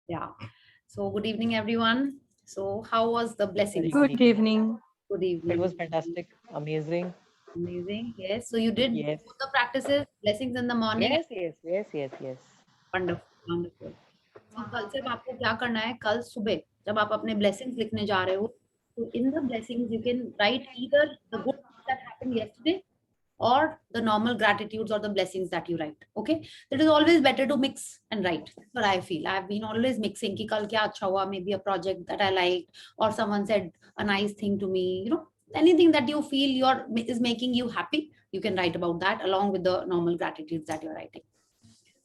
Yeah. So good evening, everyone. So how was the Very blessings? good Good evening. evening. Good It evening. was fantastic, amazing. Amazing. Yes. So you did Yes, both the practices, blessings in the morning. yes, yes, yes, yes, yes. Wonderful. Wonderful. So कल से अब आपको क्या करना है? कल सुबह जब आप अपने blessings लिखने जा रहे हो, तो in the blessings you can write either the good things that happened yesterday or the normal gratitudes or the blessings that you write. Okay, it is always better to mix and write. That's what I feel. I've been always mixing कि कल क्या अच्छा हुआ, maybe a project that I liked or someone said a nice thing to me, anything that you feel is making you happy, you can write about that along with the normal gratitudes that you're writing.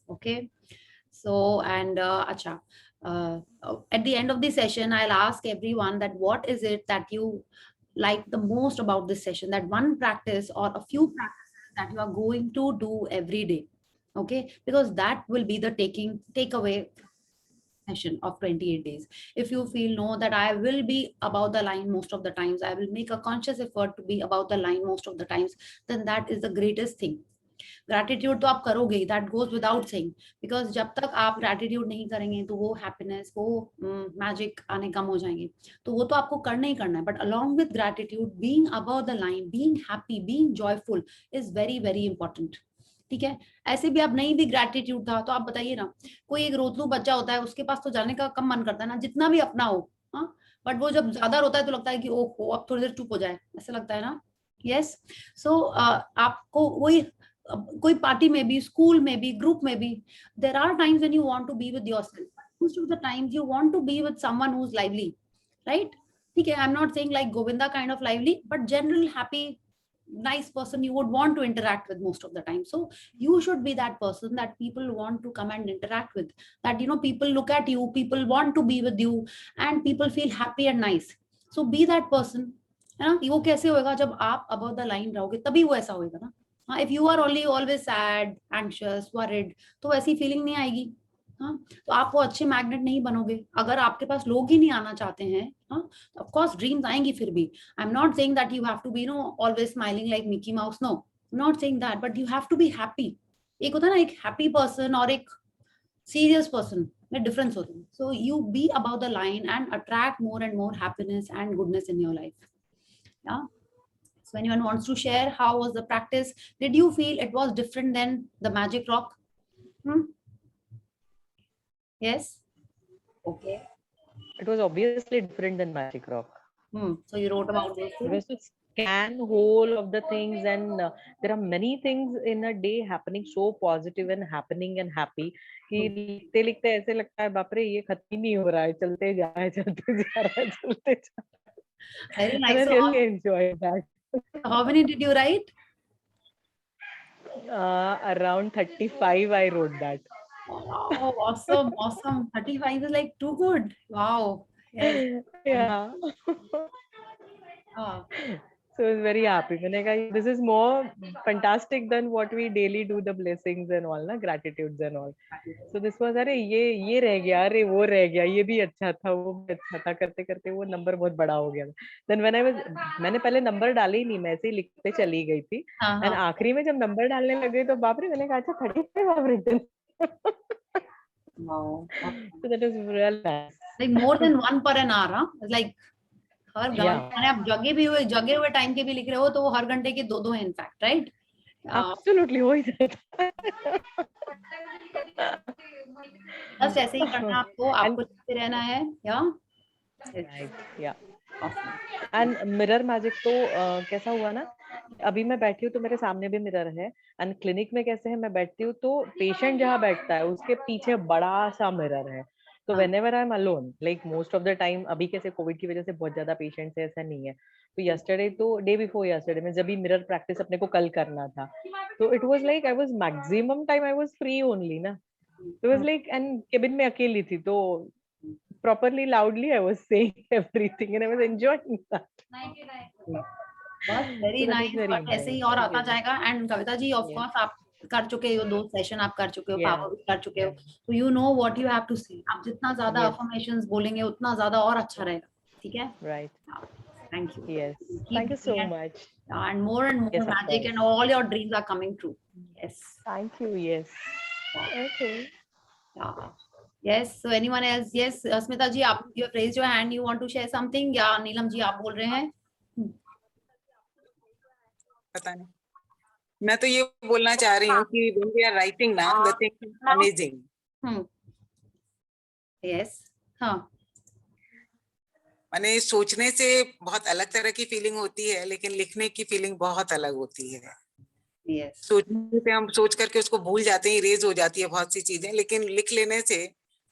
Okay. So, and acha, at the end of the session, I'll ask everyone that what is it that you like the most about this session, that one practice or a few practices that you are going to do every day. Okay, because that will be the takeaway session of 28 days. If you feel no, that I will be above the line most of the times, I will make a conscious effort to be above the line most of the times, then that is the greatest thing. Gratitude तो आप करोगे ही, that goes without saying, because जब तक आप gratitude नहीं करेंगे तो वो हैप्पीनेस, वो मैजिक आने कम हो जाएंगे. तो वो तो आपको करना ही करना है, but along with gratitude, being above the line, being happy, being joyful is very very important. ठीक है. ऐसे भी आप नहीं भी ग्रैटिट्यूड था तो आप बताइए ना, कोई एक रोतलू बच्चा होता है, उसके पास तो जाने का कम मन करता है ना, जितना भी अपना हो. हाँ, बट वो जब ज्यादा रोता है तो लगता है कि ओहो अब थोड़ी देर चुप हो जाए, ऐसा लगता है ना. यस. सो आपको वही, कोई पार्टी में भी, स्कूल में भी, ग्रुप में भी, there are times when you want to be with yourself, most of the times you want to be with someone who is lively, right. ठीक है, I am not saying like Govinda kind of lively, but general happy nice person you would want to interact with most of the time. So you should be that person that people want to come and interact with, that people look at you, people want to be with you, and people feel happy and nice. So be that person. है ना. वो कैसे होएगा? जब आप above the line रहोगे तभी वो ऐसा होएगा ना. हाँ, if you are only always sad, anxious, worried, तो वैसी फीलिंग नहीं आएगी. हाँ, तो आप वो अच्छे मैग्नेट नहीं बनोगे अगर आपके पास लोग ही नहीं आना चाहते हैं. हाँ, ऑफ कोर्स ड्रीम्स आएंगी फिर भी. I am not saying that you have to be always smiling like Mickey Mouse, no, not saying that, but you have to be happy. एक होता है ना, एक हैप्पी पर्सन और एक serious person में डिफरेंस होता है. So you be about the line and attract more and more happiness and goodness in your life. Yeah. So anyone wants to share how was the practice? Did you feel it was different than the magic rock? Yes. Okay. It was obviously different than Magic Rock. So you wrote about those things? Because to scan whole of the things, and there are many things in a day happening so positive and happening and happy कि लिखते लिखते ऐसे लगता है बाप रे ये खत्म ही नहीं हो रहा है, चलते जा रहा है, चलते जा रहा है, चलते जा रहा है. Very And I nice. So really enjoyed that. how many did you write? Around 35 I wrote that. Wow, awesome, awesome. 35 is like too good. Wow. Yes. Yeah. Ah, So I was very happy. मैंने कहा this is more fantastic than what we daily do, the blessings and all ना, gratitudes and all. So this was अरे ये रह गया, अरे वो रह गया, ये भी अच्छा था, वो भी अच्छा था, करते करते वो नंबर बहुत बड़ा हो गया. Then when I was, मैंने पहले नंबर डाले ही नहीं, मैं ऐसे ही लिखते चली गई थी. And आखिरी में जब नंबर डालने लगे तो बाप रे, मैंने कहा अच्छा 35 I've written. wow. So that was real nice. Like more than one per an hour, huh? It's like her Yeah. घंटे आप जगे हुए टाइम के भी लिख रहे हो तो वो हर घंटे के दो हैं इनफैक्ट, राइट. Absolutely हो ही जाता. बस ऐसे ही करना आपको लिखते रहना है. या Right, yeah. awesome. And mirror magic तो कैसा हुआ ना, अभी मैं बैठी हूँ तो मेरे सामने भी मिरर है. एंड क्लिनिक में कैसे है, मैं बैठती हूँ तो पेशेंट जहाँ बैठता है उसके पीछे बड़ा सा मिरर है. तो when ever I am alone, like most of the time, अभी कैसे कोविड की वजह से बहुत ज्यादा पेशेंट्स है, ऐसा नहीं है. तो यस्टरडे, तो डे बिफोर यस्टरडे में जब भी मिरर प्रैक्टिस अपने को कल करना था, तो it was like I was maximum time I was free only ना. It was like, and cabin में अकेली थी तो properly loudly I was saying everything and I was enjoying that. बस very So that was nice. very but ऐसे ही nice. और आता Yes. जाएगा. And Kavita ji, of Yes. Course आप कर चुके हो, 2 सेशन आप कर चुके हो, Yeah. पापा भी कर चुके हो, Yeah. तो you know what you have to say. आप जितना ज्यादा Yes. अफर्मेशंस बोलेंगे उतना ज्यादा और अच्छा रहेगा. ठीक है. Right. Thank you. Yes. Keep Thank you so doing it. much. And more Yes, of magic course. and all your dreams are coming true. Yes. Thank you. Yes. Yeah. Okay. Yeah. Yes, so anyone else? Yes, Smita ji, आप you have raised your hand, you want to share something? या नीलम जी आप बोल रहे हैं? पता नहीं, मैं तो ये बोलना चाह रही हूँ कि when we are writing ना, the thing is amazing. Yes, हाँ. माने सोचने से बहुत अलग तरह की फीलिंग होती है, लेकिन लिखने की फीलिंग बहुत अलग होती है. Yes. सोचने से हम सोच करके उसको भूल जाते हैं, इरेज हो जाती है बहुत सी चीजें, लेकिन लिख लेने से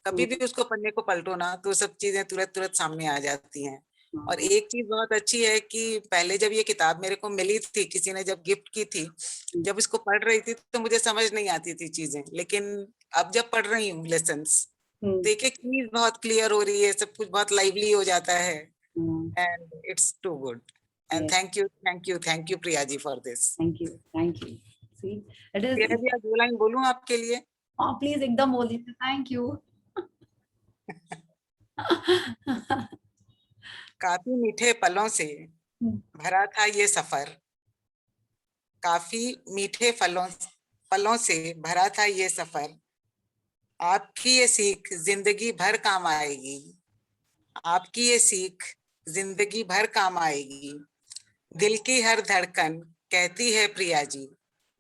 कभी भी उसको पन्ने को पलटो ना तो सब चीजें तुरंत तुरंत सामने आ जाती हैं. और एक चीज बहुत अच्छी है कि पहले जब ये किताब मेरे को मिली थी, किसी ने जब गिफ्ट की थी, जब इसको पढ़ रही थी तो मुझे समझ नहीं आती थी चीजें, लेकिन अब जब पढ़ रही हूँ लेसन्स तो एक एक चीज बहुत क्लियर हो रही है, सब कुछ बहुत लाइवली हो जाता है. And it's too good. And thank you Priya ji for this. Thank you. See, it is. Priya ji, आप 2 लाइन बोलूं आपके लिए? Oh, please एकदम बोल दीजिए. Thank you. काफी मीठे पलों से भरा था ये सफर, काफी मीठे पलों से भरा था ये सफर. आपकी ये सीख जिंदगी भर काम आएगी, आपकी ये सीख जिंदगी भर काम आएगी. दिल की हर धड़कन कहती है प्रिया जी,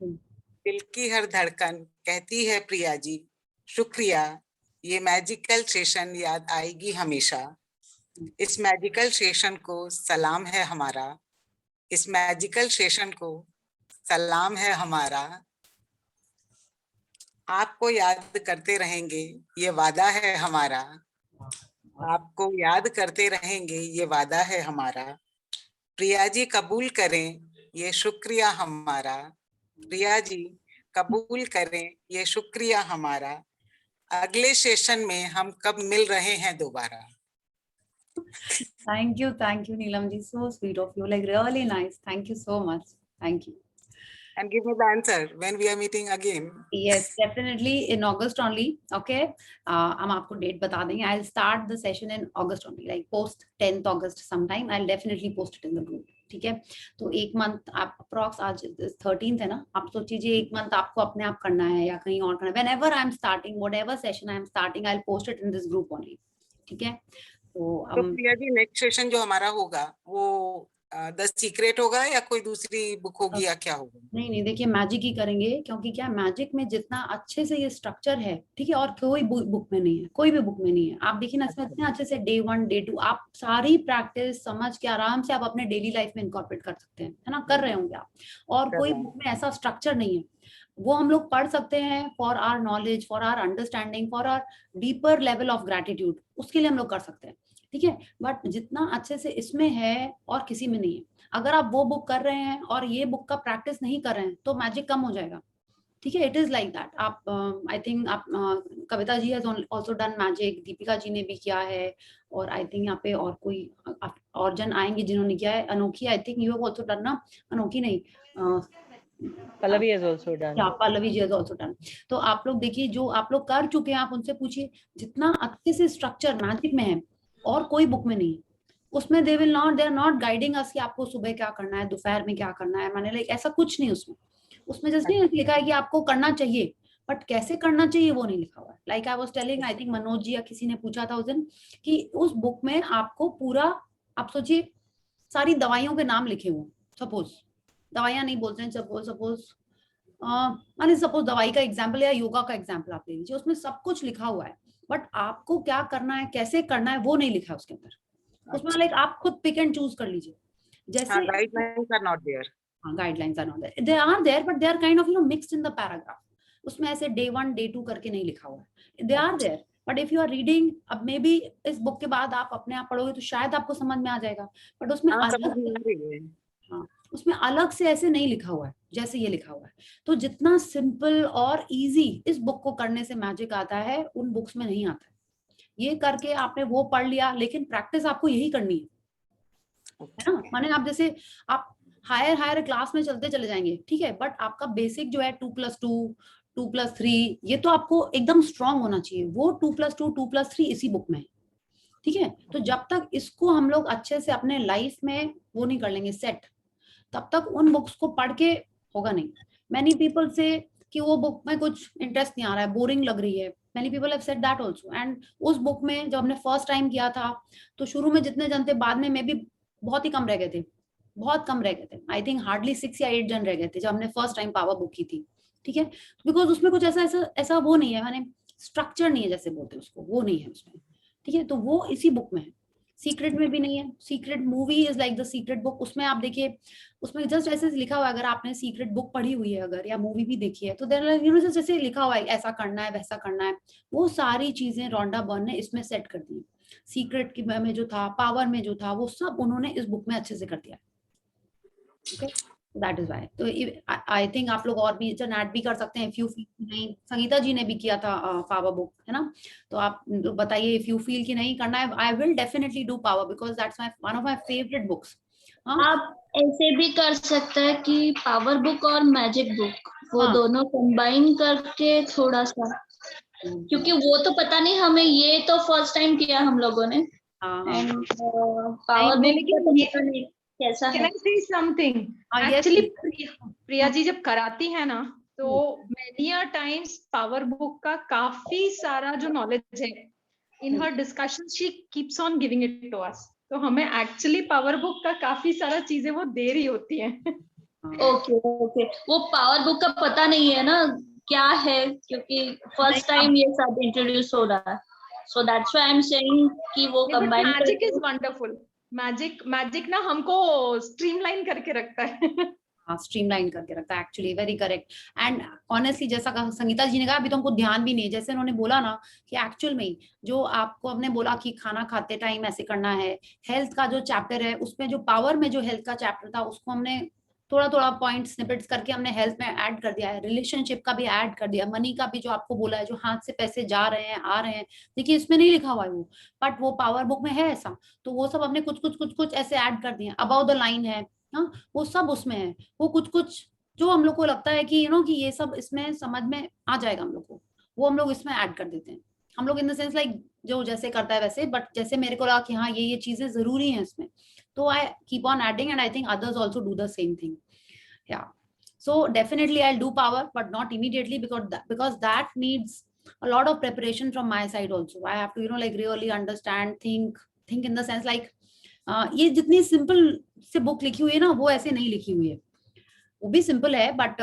दिल की हर धड़कन कहती है प्रिया जी, शुक्रिया, ये मैजिकल सेशन याद आएगी हमेशा. इस मैजिकल सेशन को सलाम है हमारा, इस मैजिकल सेशन को सलाम है हमारा. आपको याद करते रहेंगे ये वादा है हमारा, आपको याद करते रहेंगे ये वादा है हमारा. प्रिया जी कबूल करें ये शुक्रिया हमारा, प्रिया जी कबूल करें ये शुक्रिया हमारा. अगले सेशन में हम कब मिल रहे हैं दोबारा. Thank you, Neelam ji. So sweet of you. Like really nice. Thank you so much. Thank you. And give me the answer when we are meeting again. Yes, definitely in August only. Okay. हम आपको date बता देंगे. I'll start the session in August only. Like post 10th August sometime. I'll definitely post it in the group. ठीक है. तो एक month आप approx आज 13th है ना. आप सोचिए एक मंथ आपको अपने आप करना है या कहीं और करना है. Whenever I'm starting, whatever session I'm starting, I'll post it in this group only. ठीक है. तो प्रिया जी नेक्स्ट सेशन जो हमारा होगा वो द सीक्रेट होगा या कोई दूसरी बुक होगी या क्या होगा? नहीं देखिए मैजिक ही करेंगे, क्योंकि क्या मैजिक में जितना अच्छे से ये स्ट्रक्चर है, ठीक है, और कोई बुक में नहीं है, कोई भी बुक में नहीं है. आप देखिए ना इसमें इतने अच्छे से डे 1 डे 2 आप सारी प्रैक्टिस समझ के आराम से आप अपने डेली लाइफ में इनकॉर्पोरेट कर सकते हैं, है ना, कर रहे होंगे आप. और कोई बुक में ऐसा स्ट्रक्चर नहीं है. वो हम लोग पढ़ सकते हैं for our knowledge, for our understanding, for our deeper level of gratitude, उसके लिए हम लोग कर सकते हैं. ठीक है. बट जितना अच्छे से इसमें है और किसी में नहीं है. अगर आप वो बुक कर रहे हैं और ये बुक का प्रैक्टिस नहीं कर रहे हैं तो मैजिक कम हो जाएगा. ठीक है. It is like that. आप आई थिंक आप Kavita ji has also done magic, Deepika ji ने भी किया है, और आई थिंक यहाँ पे और कोई और जन आएंगे जिन्होंने किया है. अनोखी, I think you have also done ना. अनोखी नहीं, पल्लवी has also done. या Pallavi ji has also done. तो आप लोग देखिए जो आप लोग कर चुके हैं आप उनसे पूछिए. जितना अच्छे से स्ट्रक्चर मैजिक में है और कोई बुक में नहीं है. उसमें they are not guiding us कि आपको सुबह क्या करना है, दोपहर में क्या करना है. मैंने लाइक ऐसा कुछ नहीं उसमें जस्ट नहीं लिखा है कि आपको करना चाहिए, बट कैसे करना चाहिए वो नहीं लिखा हुआ है. Like I was telling, I think Manoj ji या किसी ने पूछा था उस दिन कि उस बुक में आपको पूरा, आप सोचिए सारी दवाइयों के नाम लिखे हुए. सपोज दवाइयां नहीं बोलते हैं, सपोज दवाई का एग्जाम्पल या योगा का एग्जाम्पल आप ले लीजिए, उसमें सब कुछ लिखा हुआ है, बट आपको क्या करना है, कैसे करना है, वो नहीं लिखा है उसके अंदर. उसमें लाइक आप खुद पिक एंड चूज कर लीजिए. जैसे guidelines are not there. Guidelines are not there, they are there but they are kind of mixed in the paragraph. उसमें ऐसे डे 1 डे 2 करके नहीं लिखा हुआ है. They are there but if you are reading, अब मे बी इस book के बाद आप अपने आप पढ़ोगे तो शायद आपको समझ में आ जाएगा, बट उसमें उसमें अलग से ऐसे नहीं लिखा हुआ है जैसे ये लिखा हुआ है. तो जितना सिंपल और इजी इस बुक को करने से मैजिक आता है, उन बुक्स में नहीं आता है. ये करके आपने वो पढ़ लिया, लेकिन प्रैक्टिस आपको यही करनी है ना. माने आप जैसे आप हायर क्लास में चलते चले जाएंगे, ठीक है, बट आपका बेसिक जो है 2+2 2+3 ये तो आपको एकदम स्ट्रांग होना चाहिए. वो 2+2 2+3 इसी बुक में है. ठीक है. तो जब तक इसको हम लोग अच्छे से अपने लाइफ में वो नहीं कर लेंगे सेट, तब तक उन बुक्स को पढ़ के होगा नहीं. मैनी पीपल से कि वो बुक में कुछ इंटरेस्ट नहीं आ रहा है, बोरिंग लग रही है. Many people have said that also. And उस बुक में जब हमने फर्स्ट टाइम किया था तो शुरू में जितने जन थे, बाद में भी बहुत ही कम रह गए थे, बहुत कम रह गए थे. आई थिंक हार्डली 6 या 8 जन रह गए थे जब हमने फर्स्ट टाइम पावर बुक की थी. ठीक है, बिकॉज उसमें कुछ ऐसा ऐसा ऐसा वो नहीं है, माने स्ट्रक्चर नहीं है जैसे बोलते हैं उसको, वो नहीं है उसमें. ठीक है, तो वो इसी बुक में है. सीक्रेट में भी नहीं है. Secret movie is like the secret book. उसमें आप देखिए, उसमें जस्ट ऐसे लिखा हुआ है, अगर आपने सीक्रेट बुक पढ़ी हुई है अगर, या मूवी भी देखी है, तो देयर यू नो जस्ट ऐसे लिखा हुआ है ऐसा करना है वैसा करना है. वो सारी चीजें रोंडा बर्न ने इसमें सेट कर दी. सीक्रेट की में जो था, पावर में जो था, वो सब उन्होंने इस बुक में अच्छे से कर दिया. Okay, that is why. तो आई थिंक आप लोग और भी ऐड भी कर सकते हैं इफ यू फील. नहीं, संगीता जी ने भी किया था पावर बुक, है ना. तो आप बताइए इफ यू फील कि नहीं करना है. I will definitely do power because that's my one of my favourite books. आप ऐसे भी कर सकते हैं कि पावर बुक और मैजिक बुक वो हाँ. दोनों कंबाइन करके थोड़ा सा, क्योंकि वो तो पता नहीं हमें, ये तो फर्स्ट टाइम किया हम लोगों ने. हाँ, हाँ. एंड पावर बुक का तो पता नहीं कैसा Can है. I say something? Yes, Actually, please. Priya ji जब कराती है ना, तो many a times power book का काफी सारा जो नॉलेज है, in her discussions she keeps on giving it to us. तो हमें एक्चुअली पावर बुक का काफी सारा चीजें वो दे रही होती हैं. ओके ओके, वो पावर बुक का पता नहीं है ना क्या है, क्योंकि फर्स्ट टाइम ये सब इंट्रोड्यूस हो रहा है. So that's why I am saying कि वो combine. Magic is wonderful. Magic ना हमको स्ट्रीमलाइन करके रखता है. हाँ, स्ट्रीमलाइन करके रखता है. Actually very correct. And honestly जैसा संगीता जी ने कहा, अभी तो हमको ध्यान भी नहीं है, जैसे उन्होंने बोला ना कि एक्चुअल में जो आपको हमने बोला कि खाना खाते टाइम ऐसे करना है. हेल्थ का जो चैप्टर है उसमें जो पावर में जो हेल्थ का चैप्टर था उसको हमने थोड़ा थोड़ा पॉइंट स्निपेट्स करके हमने हेल्थ में ऐड कर दिया है. रिलेशनशिप का भी ऐड कर दिया. मनी का भी जो आपको बोला है, जो हाथ से पैसे जा रहे हैं आ रहे हैं, देखिए इसमें नहीं लिखा हुआ है वो, बट वो पावर बुक में है ऐसा. तो वो सब हमने कुछ कुछ कुछ कुछ ऐसे ऐड कर दिए. अबाउट द लाइन है, हाँ, वो सब उसमें है. वो कुछ कुछ जो हम लोग को लगता है कि यू नो कि ये सब इसमें समझ में आ जाएगा हम लोग को, वो हम लोग इसमें ऐड कर देते हैं. हम लोग इन द सेंस लाइक जो जैसे करता है वैसे, बट जैसे मेरे को लगा कि हाँ ये चीजें जरूरी हैं इसमें, तो आई keep on adding and I think others also do the same thing. Yeah, so definitely I'll do power, but not immediately because that needs a lot of preparation from my side also. I have to, you know, like really understand, think in the sense like ये जितनी simple से book लिखी हुई है ना, वो ऐसे नहीं लिखी हुई है. वो भी सिंपल है, बट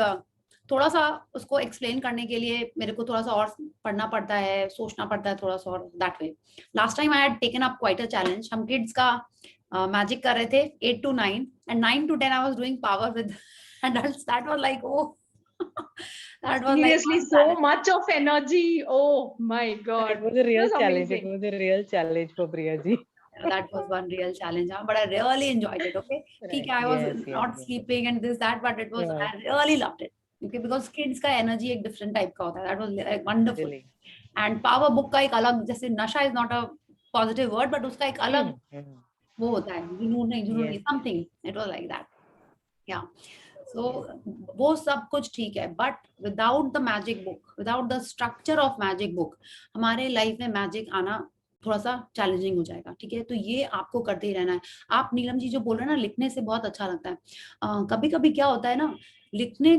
थोड़ा सा उसको एक्सप्लेन करने के लिए मेरे को थोड़ा सा और पढ़ना पड़ता है, सोचना पड़ता है थोड़ा सा और. That way last time I had taken up quite a challenge. हम किड्स का मैजिक कर रहे थे 8 to 9 and 9 to 10 I was doing power with adults. That was like, oh, that was Seriously, like so much of energy. Oh my God. It was a real It was challenge. amazing. It was a real challenge for Priya ji. that was one real challenge, but I really enjoyed it. Okay, Right. I was Yes, not yes. sleeping and this that, but it was Yeah. I really loved it. Okay, because kids का energy एक different type का होता है. That was like wonderful. Really. And power book का एक अलग, जैसे नशा is not a positive word, but उसका एक अलग वो होता है, जुनून नहीं, जुनून नहीं, something. It was like that. Yeah. So वो सब कुछ ठीक है, but without the magic book, without the structure of magic book, हमारे लाइफ में मैजिक आना थोड़ा सा चैलेंजिंग हो जाएगा. ठीक है, तो ये आपको करते ही रहना है. आप नीलम जी जो बोल रहे हैं ना, लिखने से बहुत अच्छा लगता है. कभी कभी क्या होता है ना, लिखने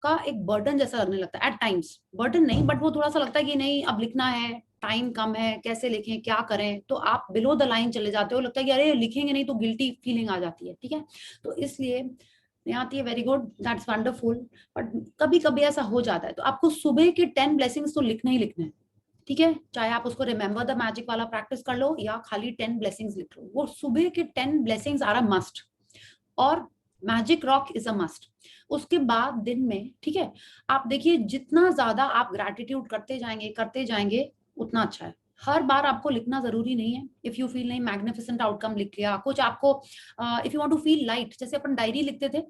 का एक बर्डन जैसा लगने लगता है एट टाइम्स. बर्डन नहीं, बट वो थोड़ा सा लगता है कि नहीं अब लिखना है, टाइम कम है, कैसे लिखें, क्या करें. तो आप बिलो द लाइन चले जाते हो, लगता है कि अरे लिखेंगे नहीं तो गिल्टी फीलिंग आ जाती है. ठीक है, तो इसलिए आती है. Very good, that's wonderful. But कभी कभी ऐसा हो जाता है, तो आपको सुबह के 10 ब्लेसिंग्स तो लिखना ही लिखना है. ठीक है, चाहे आप उसको रिमेंबर द मैजिक वाला प्रैक्टिस कर लो या खाली 10 ब्लेसिंग्स लिख लो. वो सुबह के 10 ब्लेसिंग्स आर अ मस्ट, और magic rock is a must. उसके बाद दिन में, ठीक है, आप देखिए जितना ज्यादा आप ग्रैटिट्यूड करते जाएंगे उतना अच्छा है. हर बार आपको लिखना जरूरी नहीं है. इफ यू फील नहीं मैग्निफिसेंट आउटकम लिख लिया कुछ आपको. If you want to feel light, जैसे अपन डायरी लिखते थे,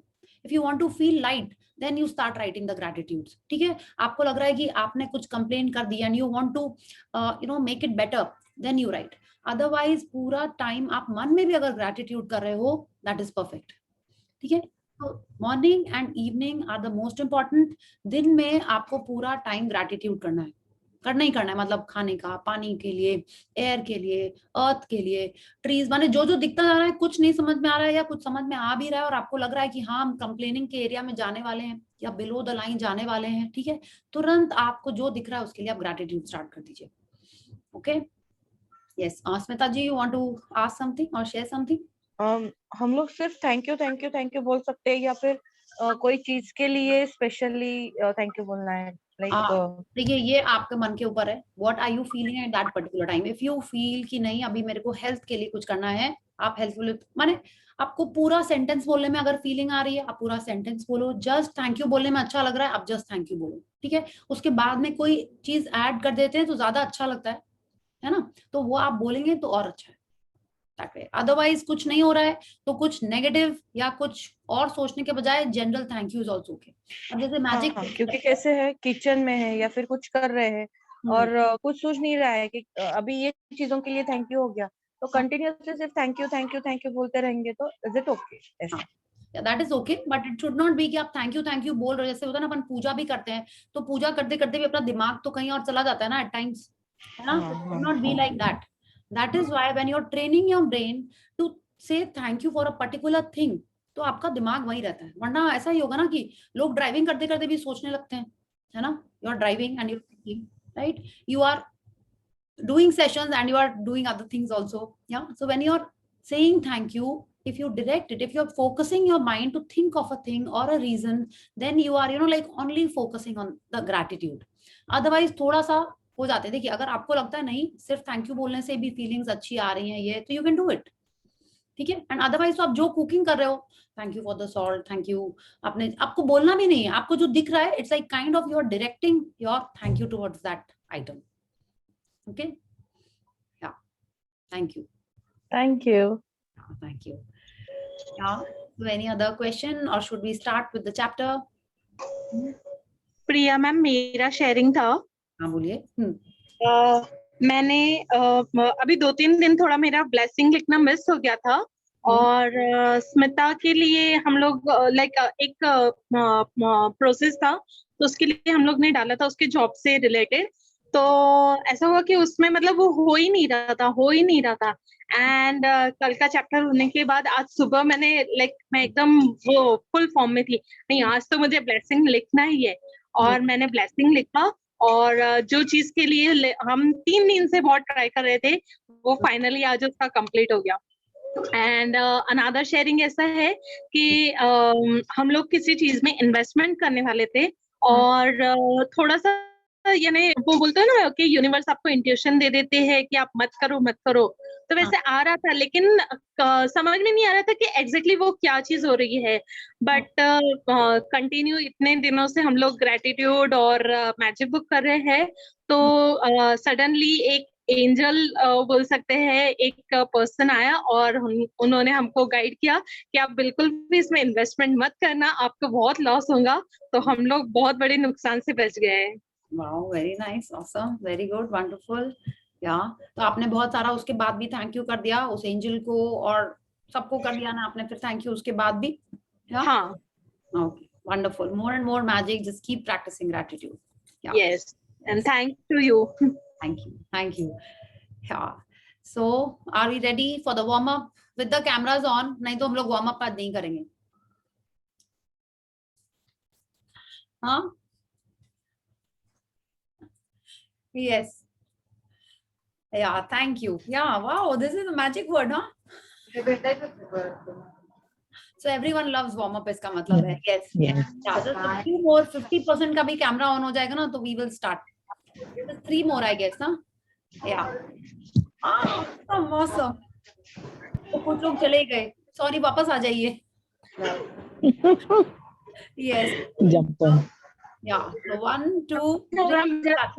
if you want to feel light then you start writing the gratitudes. ठीक है, आपको लग रहा है कि आपने कुछ कंप्लेन कर दिया and you want to you know make it better, then you write. Otherwise पूरा टाइम आप मन में भी अगर ग्रैटिट्यूड कर रहे हो, दैट इज परफेक्ट. ठीक है, तो morning and evening are the most important. दिन में आपको पूरा टाइम ग्रैटिट्यूड करना है. करना ही करना है, मतलब खाने का, पानी के लिए, एयर के लिए, अर्थ के लिए, ट्रीज, माने जो जो दिखता जा रहा है, कुछ नहीं समझ में आ रहा है या कुछ समझ में आ भी रहा है और आपको लग रहा है कि हाँ हम कंप्लेनिंग के एरिया में जाने वाले हैं या बिलो द लाइन जाने वाले हैं, ठीक है, तुरंत आपको जो दिख रहा है उसके लिए आप ग्रैटिट्यूड स्टार्ट कर दीजिए. Okay, yes. Smita ji, you want to ask something और शेयर समथिंग? हम लोग सिर्फ थैंक यू बोल सकते हैं या फिर कोई चीज के लिए स्पेशली थैंक यू बोलना है? देखिए ये आपके मन के ऊपर है. What are you feeling at that particular time? If you feel कि नहीं अभी मेरे को हेल्थ के लिए कुछ करना है, आप हेल्थफुल, माने आपको पूरा सेंटेंस बोलने में अगर फीलिंग आ रही है, आप पूरा सेंटेंस बोलो. जस्ट थैंक यू बोलने में अच्छा लग रहा है, आप जस्ट थैंक यू बोलो, ठीक है. उसके बाद में कोई चीज ऐड कर देते हैं तो ज्यादा अच्छा लगता है ना, तो वो आप बोलेंगे तो और अच्छा है. अदरवाइज कुछ नहीं हो रहा है तो कुछ नेगेटिव या कुछ और सोचने के बजाय general thank you is also okay. अब जैसे मैजिक, क्योंकि कैसे है, किचन में है या फिर कुछ कर रहे हैं और कुछ सोच नहीं रहा है कि अभी ये चीजों के लिए थैंक यू हो गया, तो कंटिन्यूअसली सिर्फ थैंक यू बोलते रहेंगे तो इज इट ओके? ऐसा that is okay, but it should not B कि आप थैंक यू बोल रहे हो. जैसे होता है ना, अपन पूजा भी करते हैं तो पूजा करते करते भी अपना दिमाग तो कहीं और चला जाता है ना एट टाइम्स, है ना. Should not be like that. That is why when you are training your brain to say thank you for a particular thing, तो आपका दिमाग वही रहता है. वरना ऐसा ही होगा ना कि लोग ड्राइविंग करते करते भी सोचने लगते हैं, है ना. You are driving and you thinking, right. You are doing sessions and you are doing other things also, yeah. So when you're saying thank you, if you direct it, if you're focusing your mind to think of a thing or a reason, then you are, like only focusing on the gratitude. Otherwise थोड़ा सा हो जाते हैं. देखिए अगर आपको लगता है नहीं सिर्फ थैंक यू बोलने से भी फीलिंग्स अच्छी आ रही हैं ये, तो यू कैन डू इट, ठीक है. एंड अदरवाइज तो आप जो कुकिंग कर रहे हो, thank you for the salt, thank you, आपको बोलना भी नहीं है, आपको जो दिख रहा है it's like kind of you are directing your thank you towards that item. Okay. Yeah. Thank you. Thank you. Thank you. Yeah. So any other question or should we start with the chapter? Priya ma'am, मेरा sharing था. हाँ बोलिए. मैंने अभी 2-3 दिन थोड़ा मेरा blessing लिखना मिस हो गया था और स्मिता के लिए हम लोग लाइक एक प्रोसेस था तो उसके लिए हम लोग ने डाला था उसके जॉब से रिलेटेड. तो ऐसा हुआ कि उसमें मतलब वो हो ही नहीं रहा था. एंड कल का चैप्टर होने के बाद आज सुबह मैंने मैं एकदम वो फुल फॉर्म में थी, नहीं आज तो मुझे ब्लेसिंग लिखना ही है. और मैंने ब्लेसिंग लिखा और जो चीज के लिए हम 3 दिन से बहुत ट्राई कर रहे थे वो फाइनली आज उसका कंप्लीट हो गया. एंड अनदर शेयरिंग ऐसा है कि हम लोग किसी चीज में इन्वेस्टमेंट करने वाले थे और थोड़ा सा यानी वो बोलते हैं ना कि यूनिवर्स आपको इंट्यूशन दे देते हैं कि आप मत करो, तो वैसे आ रहा था लेकिन समझ में नहीं आ रहा था कि एग्जैक्टली वो क्या चीज हो रही है. बट कंटिन्यू इतने दिनों से हम लोग ग्रेटिट्यूड और मैजिक बुक कर रहे हैं तो सडनली एक एंजल बोल सकते हैं, एक पर्सन आया और उन्होंने हमको गाइड किया कि आप बिल्कुल भी इसमें इन्वेस्टमेंट मत करना, आपको बहुत लॉस होगा. तो हम लोग बहुत बड़े नुकसान से बच गए हैं. Wow, very nice, awesome, very good, wonderful. Yeah. तो आपने बहुत सारा उसके बाद भी थैंक यू कर दिया उस एंजल को और सबको कर दिया ना आपने फिर थैंक यू उसके बाद भी? Yeah? हाँ. Okay, wonderful. More and more magic. Just keep practicing gratitude. Yeah. Yes, and thanks to you. Thank you. Yeah. So, are we ready for the warm up with the cameras on? नहीं तो हम लोग warm up आज नहीं करेंगे. हाँ? Yes. Yeah. Thank you. Yeah. Wow. This is a magic word, huh? So everyone loves warm up. इसका मतलब है. Yes. Yes. Yeah. Just a few more. 50% का भी कैमरा ऑन हो जाएगा ना तो we will start. Just 3 more, I guess, huh? Yeah. Awesome. तो कुछ लोग चले गए. Sorry, वापस आ जाइए. Yes. Jump on. Yeah. So 1, 2, 3. Start.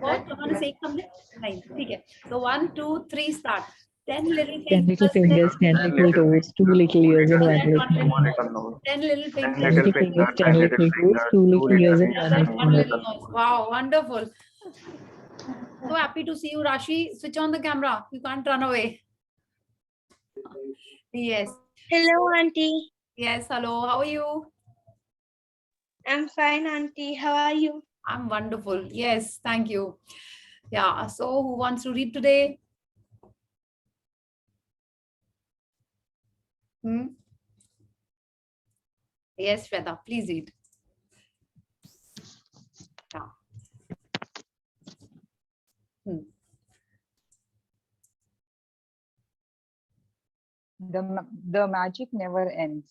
What? Someone is saying something? नहीं, ठीक है. So 1, 2, 3, start. 10 little fingers, 10 little toes, 2 little ears and 1 little nose. 10 little 10 fingers, little fingers, 10 little toes, 2 little ears and 1 little 1 nose. little nose. Wow, wonderful. So happy to see you, Rashi. Switch on the camera. You can't run away. Yes. Hello, Auntie. Yes. Hello. How are you? I'm fine, Auntie. How are you? I'm wonderful. Yes, thank you. Yeah, so who wants to read today? Yes, Shweta, please read. Yeah. The magic never ends.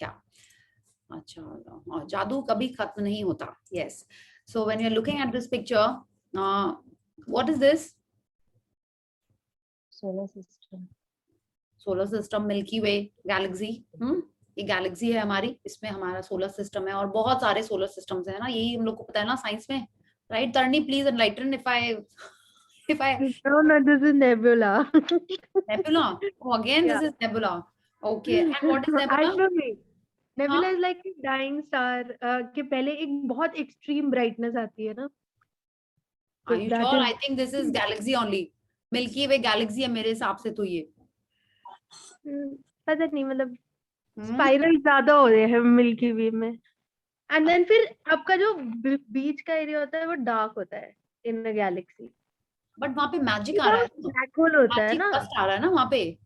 Yeah. अच्छा, जादू कभी खत्म नहीं होता. Yes. So when you're looking at this picture, what is this? Solar system. Solar system, milky way, Galaxy. ये Galaxy है हमारी, इसमें हमारा सोलर सिस्टम है और बहुत सारे सोलर सिस्टम्स है ना, यही हम लोग को पता है ना साइंस में, right? Tarni, please enlighten if I No, this is nebula. nebula. Oh, again Yeah. this is nebula. Okay, and what is nebula? Actually, nebula हाँ? is like a dying star के पहले एक बहुत extreme brightness आती है ना. Are you that sure? is- I think this is galaxy only. Milky way Galaxy है मेरे हिसाब से तो ये. पता नहीं, मतलब स्पाइरल ज्यादा हो रहे हैं मिल्की वे में. एंड देन फिर आपका जो बीच का एरिया होता है वो डार्क होता है इन द गैलेक्सी. बट वहाँ पे मैजिक आ रहा है, ब्लैक होल होता है मैजिक ना. बस्ट आ रहा है ना वहाँ पे.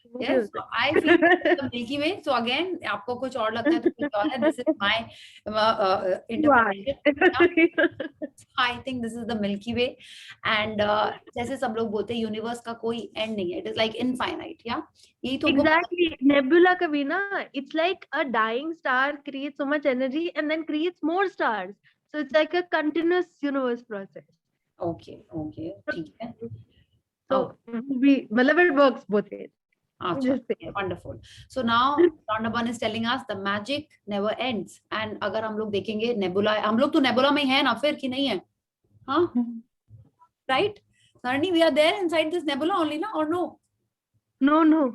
वो भी Yes, होता so I feel the Milky Way. So again, आपको कुछ और लगता है तो कुछ और है. This is my interpretation. I think this is the Milky Way, and जैसे सब लोग बोलते हैं यूनिवर्स का कोई एंड नहीं है. It is like infinite, yeah. यही तो Exactly. Nebula का भी ना, it's like a dying star creates so much energy and then creates more stars. So it's like a continuous universe process. Okay, ठीक है. So we, मतलब it works both ways. अच्छा, wonderful. So now Rhonda Byrne is telling us the magic never ends. And अगर हम लोग देखेंगे nebula, हम लोग तो नेबुला में हैं ना फिर कि नहीं है? हाँ? Right? Narni, we are there inside this nebula only, na? Or no? No. No,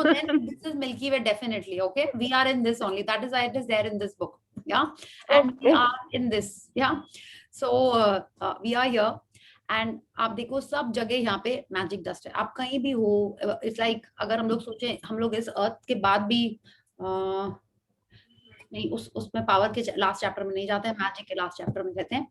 then this is Milky Way definitely, okay? We are in this only. That is why it is there in this book, yeah? And we are in this, yeah? So we are here. And आप देखो सब जगह यहाँ पे magic dust है. आप कहीं भी हो, इट्स लाइक अगर हम लोग सोचे, हम लोग इस अर्थ के बाद भी नहीं, उसमें पावर के लास्ट चैप्टर में नहीं जाते हैं, मैजिक के लास्ट चैप्टर में कहते हैं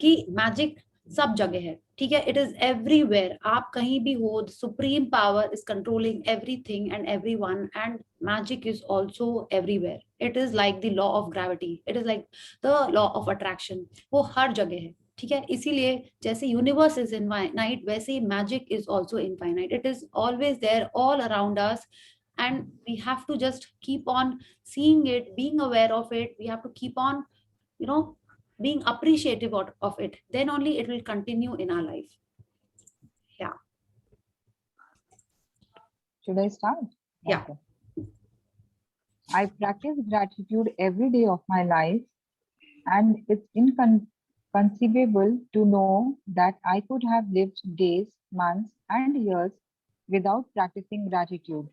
कि मैजिक सब जगह है. ठीक है, इट इज एवरीवेयर. आप कहीं भी हो, supreme power is controlling everything and everyone, and magic is also everywhere. It is like the law of gravity, it is like the law of attraction. वो हर जगह है. ठीक है, इसीलिए जैसे यूनिवर्स इज इनफाइनाइट, वैसे ही magic is also infinite. It is always there all around us, and we have to just keep on seeing it, being aware of it. We have to keep on, being appreciative of it. Then only it will continue in our life. Yeah. Should I start? Yeah. Okay. I practice gratitude every day of my life, and it's inconceivable to know that I could have lived days, months, and years without practicing gratitude.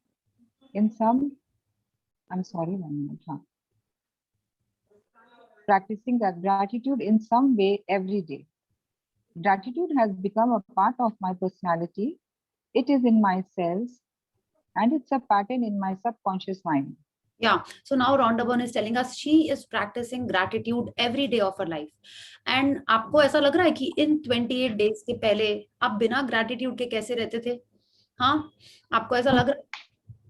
Practicing that gratitude in some way every day. Gratitude has become a part of my personality. It is in my cells, and it's a pattern in my subconscious mind. Yeah. So now Rhonda Byrne is telling us she is practicing gratitude every day of her life. And आपको ऐसा लग रहा है कि इन 28 days के पहले आप बिना gratitude के कैसे रहते थे? हाँ, आपको ऐसा लग रहा है?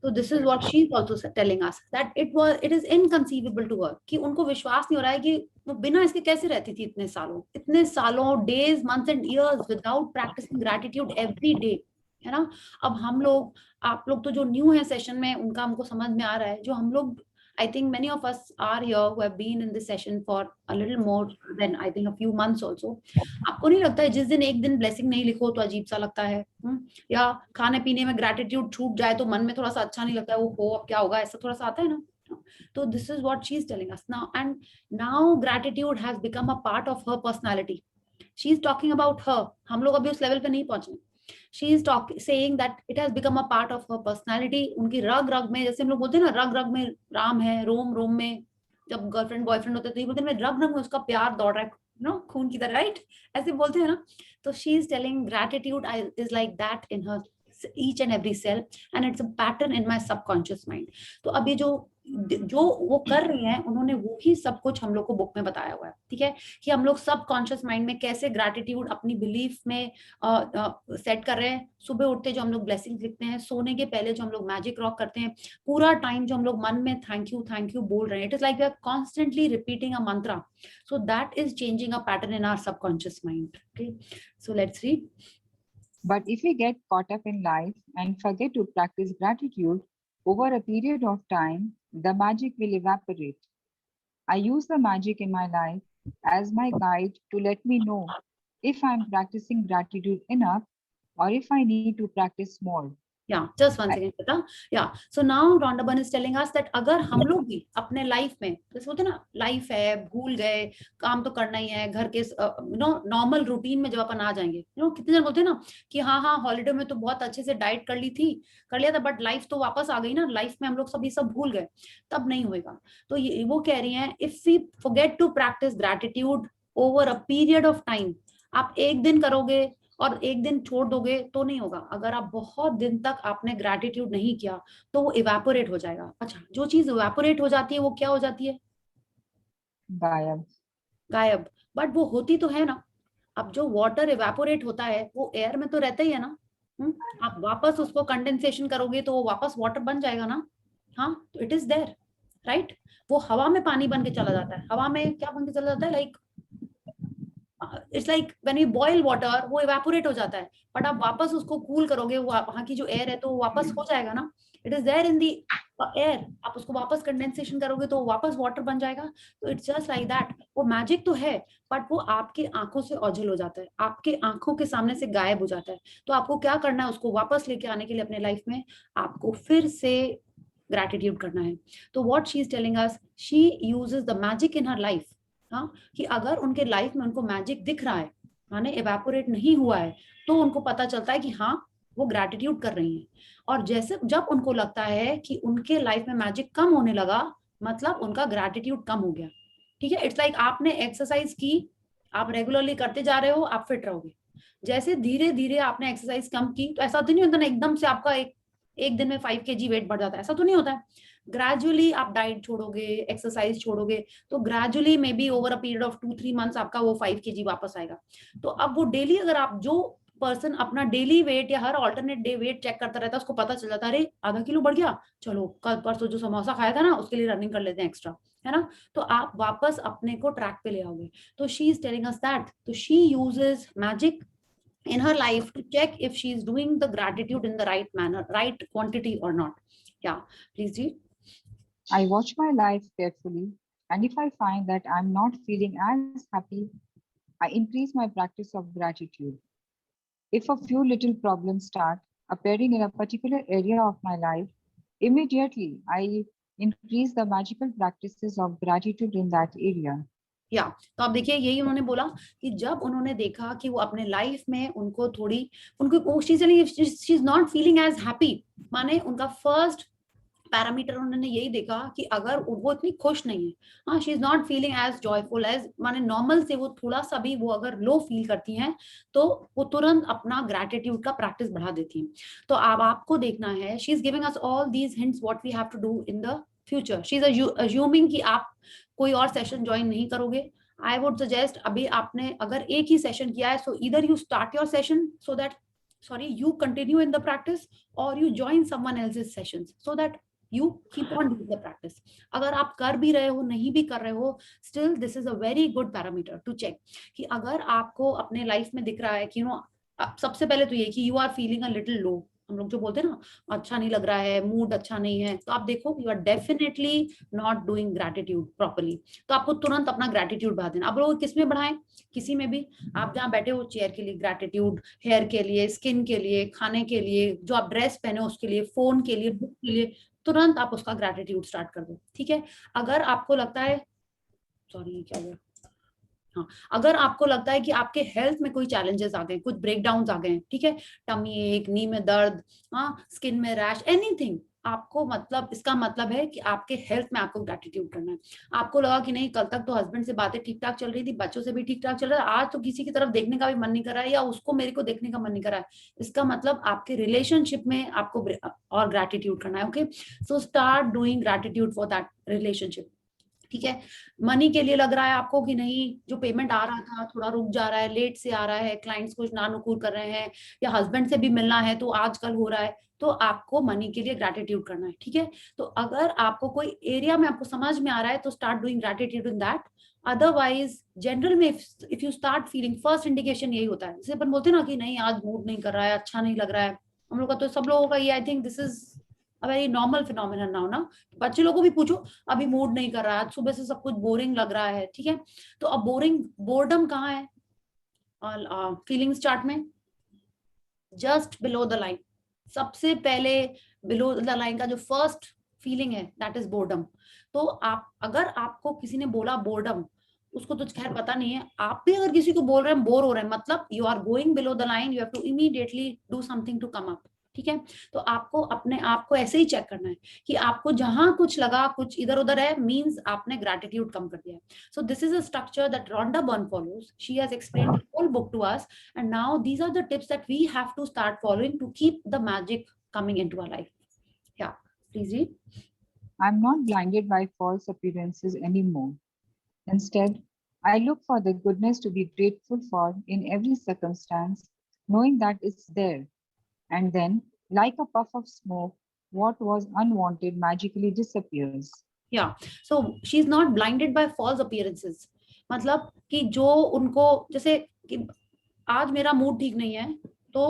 So this is what she is also telling us, that it is inconceivable to her कि उनको विश्वास नहीं हो रहा है कि वो बिना इसके कैसे रहती थी इतने सालों, days, months and years without practicing gratitude every day, है ना? अब हम लोग, आप लोग तो जो न्यू है सेशन में, उनका हमको समझ में आ रहा है. जो हम लोग, I think many of us are here who have been in this session for a little more than I think a few months also. आपको नहीं लगता है जिस दिन एक दिन ब्लेसिंग नहीं लिखो तो अजीब सा लगता है? या खाने पीने में ग्रेटिट्यूड छूट जाए तो मन में थोड़ा सा अच्छा नहीं लगता है, वो हो अब क्या होगा, ऐसा थोड़ा सा आता है ना? तो this is what she is telling us now, and now gratitude has become a part of her personality. She is talking about her. हम लोग अभी उस लेवल पे नहीं पहुंचे. She is saying that it has become a part of her personality. उनकी रग रग में, जैसे हम लोग बोलते हैं ना, रग रग में राम है, रोम रोम में, जब गर्लफ्रेंड बॉयफ्रेंड होते हैं तो ये बोलते हैं रग रग में उसका प्यार दौड़ रहा है, खून की तरह, राइट? ऐसे बोलते हैं ना. तो she is telling gratitude is like that in her each and every cell, and it's a pattern in my subconscious mind. तो अभी जो जो वो कर रही हैं उन्होंने वो ही सब कुछ हम लोग को बुक में बताया हुआ है, ठीक है, कि हम लोग सब कॉन्शियस माइंड में कैसे ग्रैटिट्यूड अपनी बिलीफ में सेट कर रहे हैं। सुबह उठते जो हम लोग ब्लेसिंग्स लिखते हैं, सोने के पहले जो हम लोग मैजिक रॉक करते हैं, पूरा टाइम जो हम लोग मन में थैंक यू बोल रहे हैं, it is like we are constantly repeating a mantra, so that is changing a pattern in our subconscious mind. Okay, so let's read. But if we get caught up in life and forget to practice gratitude, over a period of time, the magic will evaporate. I use the magic in my life as my guide to let me know if I'm practicing gratitude enough or if I need to practice more. Yeah, just one second, Shweta. Yeah, so now Rhonda Byrne is telling us that अगर हम लोग भी अपने life में, जैसे बोलते हैं ना, लाइफ है, भूल गए, काम तो करना ही है, घर के नॉर्मल रूटीन में जब अपन आ जाएंगे, कितने जन बोलते हैं ना कि हाँ हॉलीडे में तो बहुत अच्छे से डाइट कर लिया था, बट लाइफ तो वापस आ गई ना, लाइफ में हम लोग सब ये सब भूल गए, तब नहीं होएगा। तो ये वो कह रही हैं, if we forget to practise gratitude over a period of time, आप एक दिन करोगे और एक दिन छोड़ दोगे तो नहीं होगा। अगर आप बहुत दिन तक आपने ग्रैटिट्यूड नहीं किया तो वो इवेपोरेट हो जाएगा। अच्छा, जो चीज इवेपोरेट हो जाती है वो क्या हो जाती है? गायब। बट वो होती तो है ना। अब जो वाटर इवेपोरेट होता है वो एयर में तो रहता ही है ना। आप वापस उसको कंडेंसेशन करोगे तो वो वापस वाटर बन जाएगा ना। हाँ, तो इट इज देयर, राइट। वो हवा में पानी बन के चला जाता है। हवा में क्या बन के चला जाता है? Like it's like when you boil water, वो इवेपोरेट हो जाता है, बट आप वापस उसको कूल करोगे, वो वहां की जो एयर है तो वो वापस हो जाएगा ना। It is there in the air. आप उसको वापस कंडेंसेशन करोगे तो वापस वाटर बन जाएगा। तो इट्स जस्ट लाइक दैट। वो मैजिक तो है, बट वो आपकी आंखों से ओझल हो जाता है, आपके आंखों के सामने से गायब हो जाता है। तो आपको क्या करना है? उसको वापस लेके आने के लिए अपने लाइफ में आपको फिर से ग्रैटिट्यूड करना है। तो what she is telling us, she uses the magic in her life. हाँ, कि अगर उनके लाइफ में उनको मैजिक दिख रहा है, माने इवेपोरेट नहीं हुआ है, तो उनको पता चलता है कि हाँ वो ग्रैटिट्यूड कर रही हैं। और जैसे जब उनको लगता है कि उनके लाइफ में मैजिक कम होने लगा, मतलब उनका ग्रैटिट्यूड कम हो गया। ठीक है, इट्स लाइक आपने एक्सरसाइज की, आप रेगुलरली करते जा रहे हो, आप फिट रहोगे। जैसे धीरे धीरे आपने एक्सरसाइज कम की, तो ऐसा तो नहीं होता ना एकदम से आपका एक दिन में 5 kg वेट बढ़ जाता है, ऐसा तो नहीं होता है। ग्रेजुअली आप डाइट छोड़ोगे, एक्सरसाइज छोड़ोगे, तो gradually may be over a period of 2-3 months आपका वो 5 kg वापस आएगा। तो अब वो डेली, अगर आप जो पर्सन अपना डेली वेट या हर ऑल्टरनेट डे वेट चेक करता रहता है, उसको पता चल जाता है अरे आधा किलो बढ़ गया, चलो कल परसों जो समोसा खाया था ना उसके लिए रनिंग कर लेते हैं एक्स्ट्रा, है ना। तो आप वापस अपने को ट्रैक पे ले आओगे। तो she is telling us that, तो she uses magic in her life to check if she is doing the gratitude in the right manner, right quantity or not. Yeah, please read. I watch my life carefully, and if I find that I'm not feeling as happy, I increase my practice of gratitude. If a few little problems start appearing in a particular area of my life, immediately I increase the magical practices of gratitude in that area. या तो आप देखिए, यही उन्होंने बोला कि जब उन्होंने देखा कि वो अपने लाइफ में उनको थोड़ी, उनको she is not feeling as happy, माने उनका फर्स्ट पैरामीटर उन्होंने यही देखा कि अगर वो इतनी खुश नहीं है, हाँ she is not feeling as joyful as, माने नॉर्मल से वो थोड़ा सा भी वो अगर लो फील करती हैं, तो वो तुरंत अपना ग्रैटिट्यूड का प्रैक्टिस बढ़ा देती हैं। तो अब आपको देखना है, she is giving us all these hints what we have to do in the future. She is assuming कि आप कोई और सेशन ज्वाइन नहीं करोगे। आई वुड सजेस्ट, अभी आपने अगर एक ही सेशन किया है, सो either you start your session so that you continue in the practice, or you join someone else's sessions so that you keep on doing the practice. अगर आप कर भी रहे हो, नहीं भी कर रहे हो, still this is a very good parameter to check कि अगर आपको अपने लाइफ में दिख रहा है कि सबसे पहले तो ये कि you are feeling a little low, हम लोग जो बोलते हैं ना, अच्छा नहीं लग रहा है, मूड अच्छा नहीं है, तो आप देखो you are definitely not doing gratitude properly. तो आपको तुरंत अपना ग्रैटिट्यूड बढ़ा देना। अब लोग किस में बढ़ाएं? किसी में भी। आप जहाँ बैठे हो चेयर के लिए ग्रैटिट्यूड, हेयर के लिए, स्किन के लिए, खाने के लिए, जो आप ड्रेस पहने हो उसके लिए, फोन के लिए, बुक के लिए, तुरंत आप उसका ग्रैटिट्यूड स्टार्ट कर दो। ठीक है, अगर आपको लगता है, सॉरी क्या हुआ, हाँ, अगर आपको लगता है कि आपके हेल्थ में कोई चैलेंजेस आ गए, कुछ ब्रेकडाउन आ गए, ठीक है, टमी एक, नी में दर्द, हाँ, स्किन में रैश, एनीथिंग, आपको मतलब इसका मतलब है कि आपके हेल्थ में आपको ग्रेटिट्यूड करना है। आपको लगा कि नहीं कल तक तो हस्बैंड से बातें ठीक ठाक चल रही थी, बच्चों से भी ठीक ठाक चल रहा है, आज तो किसी की तरफ देखने का भी मन नहीं कर रहा है या उसको मेरे को देखने का मन नहीं कर रहा है, इसका मतलब आपके रिलेशनशिप में आपको और ग्रेटिट्यूड करना है। Okay, so start doing gratitude for that relationship. ठीक है, मनी के लिए लग रहा है आपको कि नहीं जो पेमेंट आ रहा था थोड़ा रुक जा रहा है, लेट से आ रहा है, क्लाइंट्स कुछ नानुकुर कर रहे हैं, या हस्बैंड से भी मिलना है तो आजकल हो रहा है, तो आपको मनी के लिए ग्रेटिट्यूड करना है। ठीक है, तो अगर आपको कोई एरिया में आपको समझ में आ रहा है तो start doing gratitude in that. Otherwise general में if you start feeling, first indication यही होता है, जैसे अपन बोलते हैं ना कि नहीं आज मूड नहीं कर रहा है, अच्छा नहीं लग रहा है, हम लोग का तो सब लोगों का ये, I think this is a very normal phenomenon now ना। बच्चे लोगों को भी पूछो, अभी मूड नहीं कर रहा है, आज सुबह से सब कुछ बोरिंग लग रहा है। ठीक है, तो अब बोर्डम कहाँ है फीलिंग्स चार्ट में? जस्ट बिलो द लाइन, सबसे पहले बिलो द लाइन का जो फर्स्ट फीलिंग है दैट इज बोर्डम। तो आप अगर आपको किसी ने बोला बोर्डम, उसको तो खैर पता नहीं है, आप भी अगर किसी को बोल रहे हैं बोर हो रहे हैं, मतलब you are going below the line, you have to immediately do something to come up. ठीक है, तो आपको अपने आप को ऐसे ही चेक करना है कि आपको जहां कुछ लगा कुछ इधर उधर है, मींस आपने ग्रेटिट्यूड कम कर दिया है। सो this is a structure that Rhonda Byrne follows. She has explained the whole book to us, and now these are the tips that we have to start following to keep the magic coming into our life. Yeah, please read. I'm not blinded by false appearances anymore. Instead, I look for the goodness to be grateful for in every circumstance, knowing that it's there. And then, like a puff of smoke, what was unwanted magically disappears. Yeah, so she's not blinded by false appearances. मतलब कि जो उनको जैसे कि आज मेरा mood ठीक नहीं है, तो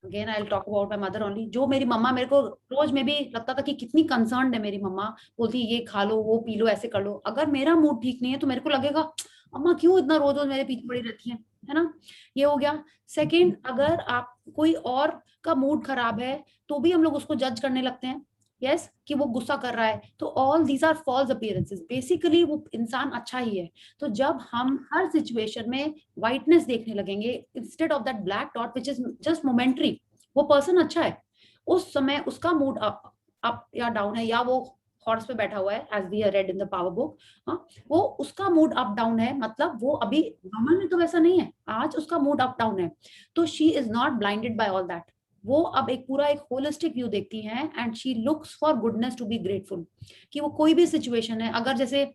again I will talk about my mother only, जो मेरी मम्मा मेरे को रोज में भी लगता था कि कितनी कंसर्न्ड है मेरी मम्मा, बोलती ये खा लो वो पी लो ऐसे कर लो, अगर मेरा मूड ठीक नहीं है तो मेरे को लगेगा अम्मा क्यों इतना रोज रोज मेरे पीछे पड़ी रहती है ना। ये हो गया। सेकंड, अगर आप कोई और का मूड खराब है तो भी हम लोग उसको जज करने लगते हैं, यस कि वो गुस्सा कर रहा है, तो all these are false appearances, basically वो इंसान अच्छा ही है। तो जब हम हर सिचुएशन में व्हाइटनेस देखने लगेंगे instead of that black dot which is just momentary, वो पर्सन अच्छा है, उस समय उसका मूड अप या डाउन है, या वो हॉर्स पे बैठा हुआ है as we read in the power book, वो उसका मूड अप डाउन है, मतलब वो अभी नॉर्मल में तो वैसा नहीं है, आज उसका मूड अप डाउन है, तो she is not blinded by all that. वो अब एक पूरा एक होलिस्टिक व्यू देखती हैं and she looks for goodness to be grateful. कि वो कोई भी सिचुएशन है, अगर जैसे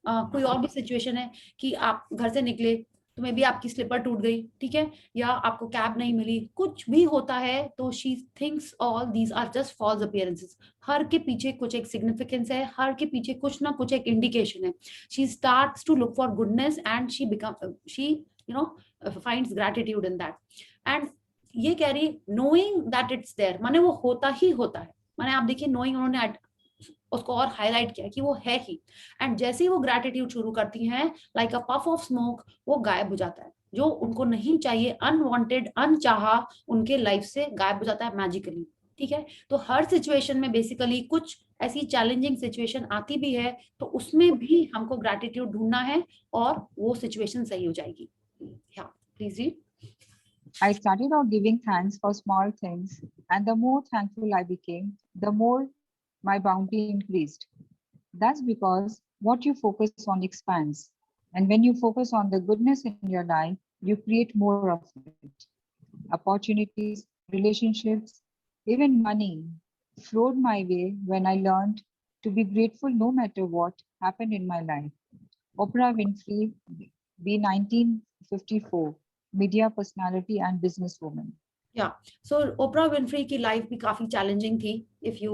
कोई और भी सिचुएशन है कि आप घर से निकले तो मे बी आपकी स्लीपर टूट गई, ठीक है, या आपको कैब नहीं मिली, कुछ भी होता है, तो she thinks all these are just false appearances. हर के पीछे कुछ एक सिग्निफिकेंस है, हर के पीछे कुछ ना कुछ एक इंडिकेशन है। She starts to look for goodness and she finds gratitude in that. And ये कह रही knowing that it's there, माने वो होता ही होता है, माने आप देखिए knowing उन्होंने उसको और हाईलाइट किया कि वो है ही, एंड जैसे ही वो ग्रेटिट्यूड शुरू करती हैं like a puff of smoke, वो गायब हो जाता है, जो उनको नहीं चाहिए, अनवांटेड अनचाहा उनके लाइफ से गायब हो जाता है मैजिकली। ठीक है, तो हर सिचुएशन में बेसिकली कुछ ऐसी चैलेंजिंग सिचुएशन आती भी है तो उसमें भी हमको ग्रेटिट्यूड ढूंढना है और वो सिचुएशन सही हो जाएगी। Yeah, please read. I started out giving thanks for small things, and the more thankful I became, the more my bounty increased. That's because what you focus on expands. And when you focus on the goodness in your life, you create more of it. Opportunities, relationships, even money flowed my way when I learned to be grateful no matter what happened in my life. Oprah Winfrey, B. 1954, media personality and businesswoman. Yeah, so Oprah Winfrey की life भी काफी challenging थी, if you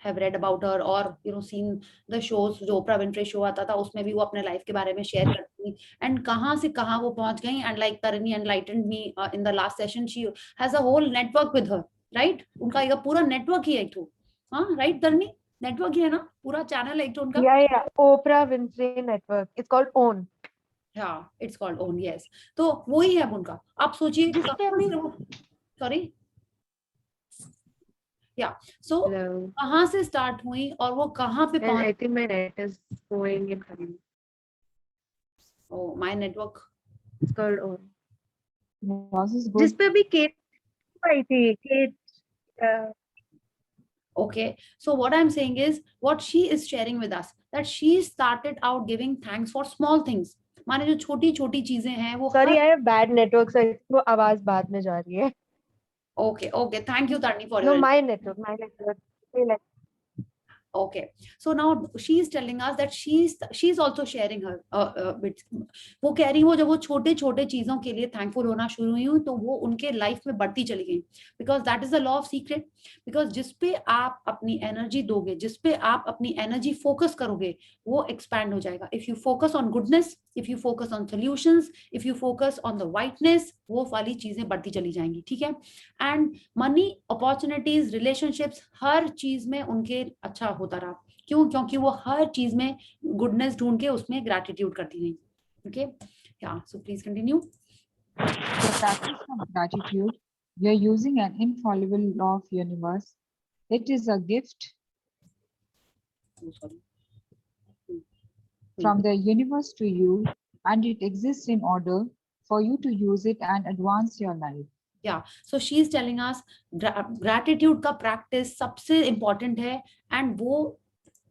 have read about her or seen the shows, जो ओपरा Winfrey show आता था उसमें भी वो अपने लाइफ के बारे में शेयर करती थी एंड कहाँ से कहाँ वो पहुंच गई, and like Tarni enlightened me in the last session, she has a whole network with her, right, उनका एक पूरा नेटवर्क ही है एक तो, हाँ राइट तरनी, नेटवर्क ही है ना, पूरा चैनल एक तो उनका, yeah, Oprah Winfrey network, it's called OWN. हाँ इट्स कॉल्ड ओन, यस, तो वो ही है उनका। आप सोचिए सॉरी या सो कहाँ से स्टार्ट हुई और वो कहाँ पे पहुंच। I think my net is going in hurry. Oh, my network. It's called OWN. Was this good? जिस पे भी केट आई थी, cat Okay, so what I'm saying is, what she is sharing with us, that she started out giving thanks for small things. माने जो छोटी छोटी चीजें हैं वो sorry, her I have bad network, so वो आवाज बाद में जा रही है. okay, okay, thank you Tarni for no, your my network. okay. So now she is telling us that she's also sharing her bits. वो कह रही वो जब वो छोटे छोटे चीजों के लिए थैंकफुल होना शुरू हुई हूँ तो वो उनके लाइफ में बढ़ती चली गई. Because that is the law of secret. Because जिस पे आप अपनी एनर्जी दोगे, जिस पे आप अपनी एनर्जी फोकस करोगे, वो एक्सपैंड हो जाएगा. If you focus on goodness, if you focus on solutions, if you focus on the whiteness, वो वाली चीजें बढ़ती चली जाएंगी. ठीक है. एंड मनी, अपॉर्चुनिटीज, रिलेशनशिप्स, हर चीज में उनके अच्छा होता रहा. क्यों? क्योंकि वो हर चीज में गुडनेस ढूंढ के उसमें ग्रैटिट्यूड करती गई. ओके, या so please continue. The practice of gratitude, we are using an infallible law of universe. It is a gift from the universe to you, and it exists in order for you to use it and advance your life. Yeah, so she is telling us gratitude का practice सबसे important है. and वो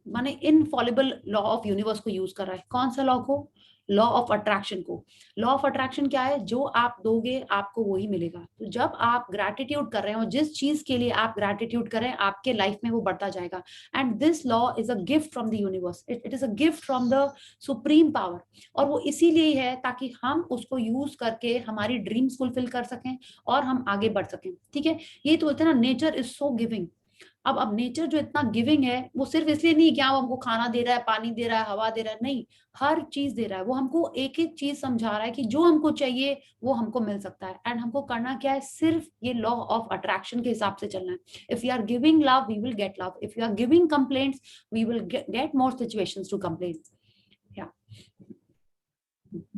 माने Infallible law of universe को use कर रहा है. कौन सा लॉ को? लॉ ऑफ अट्रैक्शन को. लॉ ऑफ अट्रैक्शन क्या है? जो आप दोगे आपको वही मिलेगा. तो जब आप ग्रैटिट्यूड कर रहे हो, जिस चीज के लिए आप ग्रैटिट्यूड कर रहे हैं, आपके लाइफ में वो बढ़ता जाएगा. And this law is a gift from the universe. It is a gift from the supreme power. और वो इसीलिए है ताकि हम उसको यूज करके हमारी ड्रीम्स फुलफिल कर सकें और हम आगे बढ़ सकें. ठीक है. ये तो होता है ना, नेचर इज सो गिविंग. अब नेचर जो इतना गिविंग है, वो सिर्फ इसलिए नहीं कि वो हमको खाना दे रहा है, पानी दे रहा है, हवा दे रहा है. नहीं, हर चीज दे रहा है. वो हमको एक एक चीज समझा रहा है कि जो हमको चाहिए वो हमको मिल सकता है. एंड हमको करना क्या है? सिर्फ ये लॉ ऑफ अट्रैक्शन के हिसाब से चलना है. If you are giving love, we will get love. If you are giving complaints, we will get more situations to complain. या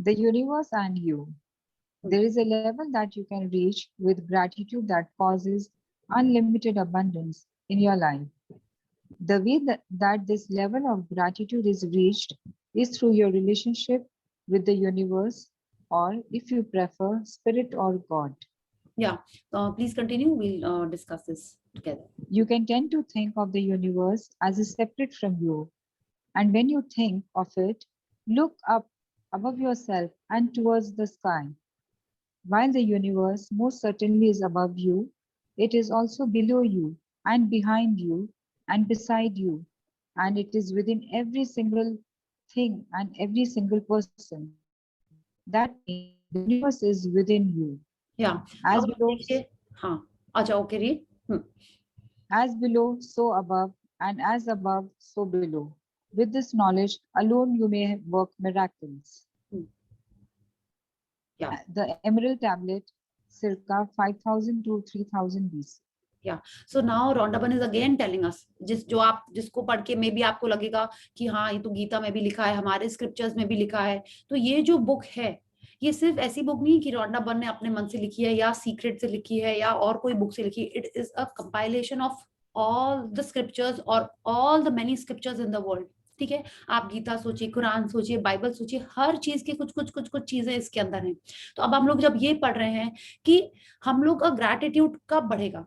The universe and you. There is a level that you can reach with gratitude that causes unlimited abundance in your life. The way that this level of gratitude is reached is through your relationship with the universe, or if you prefer, spirit or God. Yeah, please continue. We'll discuss this together. You can tend to think of the universe as a separate from you. And when you think of it, look up above yourself and towards the sky. While the universe most certainly is above you, it is also below you and behind you and beside you. And it is within every single thing and every single person. That means the universe is within you. Yeah. As below, okay, read. As below, so above, and as above, so below. With this knowledge alone, you may work miracles. Yeah. The Emerald Tablet, circa 5000 to 3000 BC. Yeah. So now Rhonda is again telling us, जिसको पढ़ के may be आपको लगेगा कि हाँ ये तो गीता में भी लिखा है, हमारे स्क्रिप्चर्स में भी लिखा है. तो ये जो बुक है, ये सिर्फ ऐसी बुक नहीं कि रॉन्डा बन ने अपने मन से लिखी है या सीक्रेट से लिखी है या और कोई बुक से लिखी है. It is a compilation of all the scriptures और all the many scriptures in the world. ठीक है. आप गीता सोचिए, कुरान सोचिए, बाइबल सोचिए, हर चीज की कुछ चीजें इसके अंदर हैं. तो अब हम लोग जब ये पढ़ रहे हैं कि हम लोग का ग्रैटिट्यूड कब बढ़ेगा,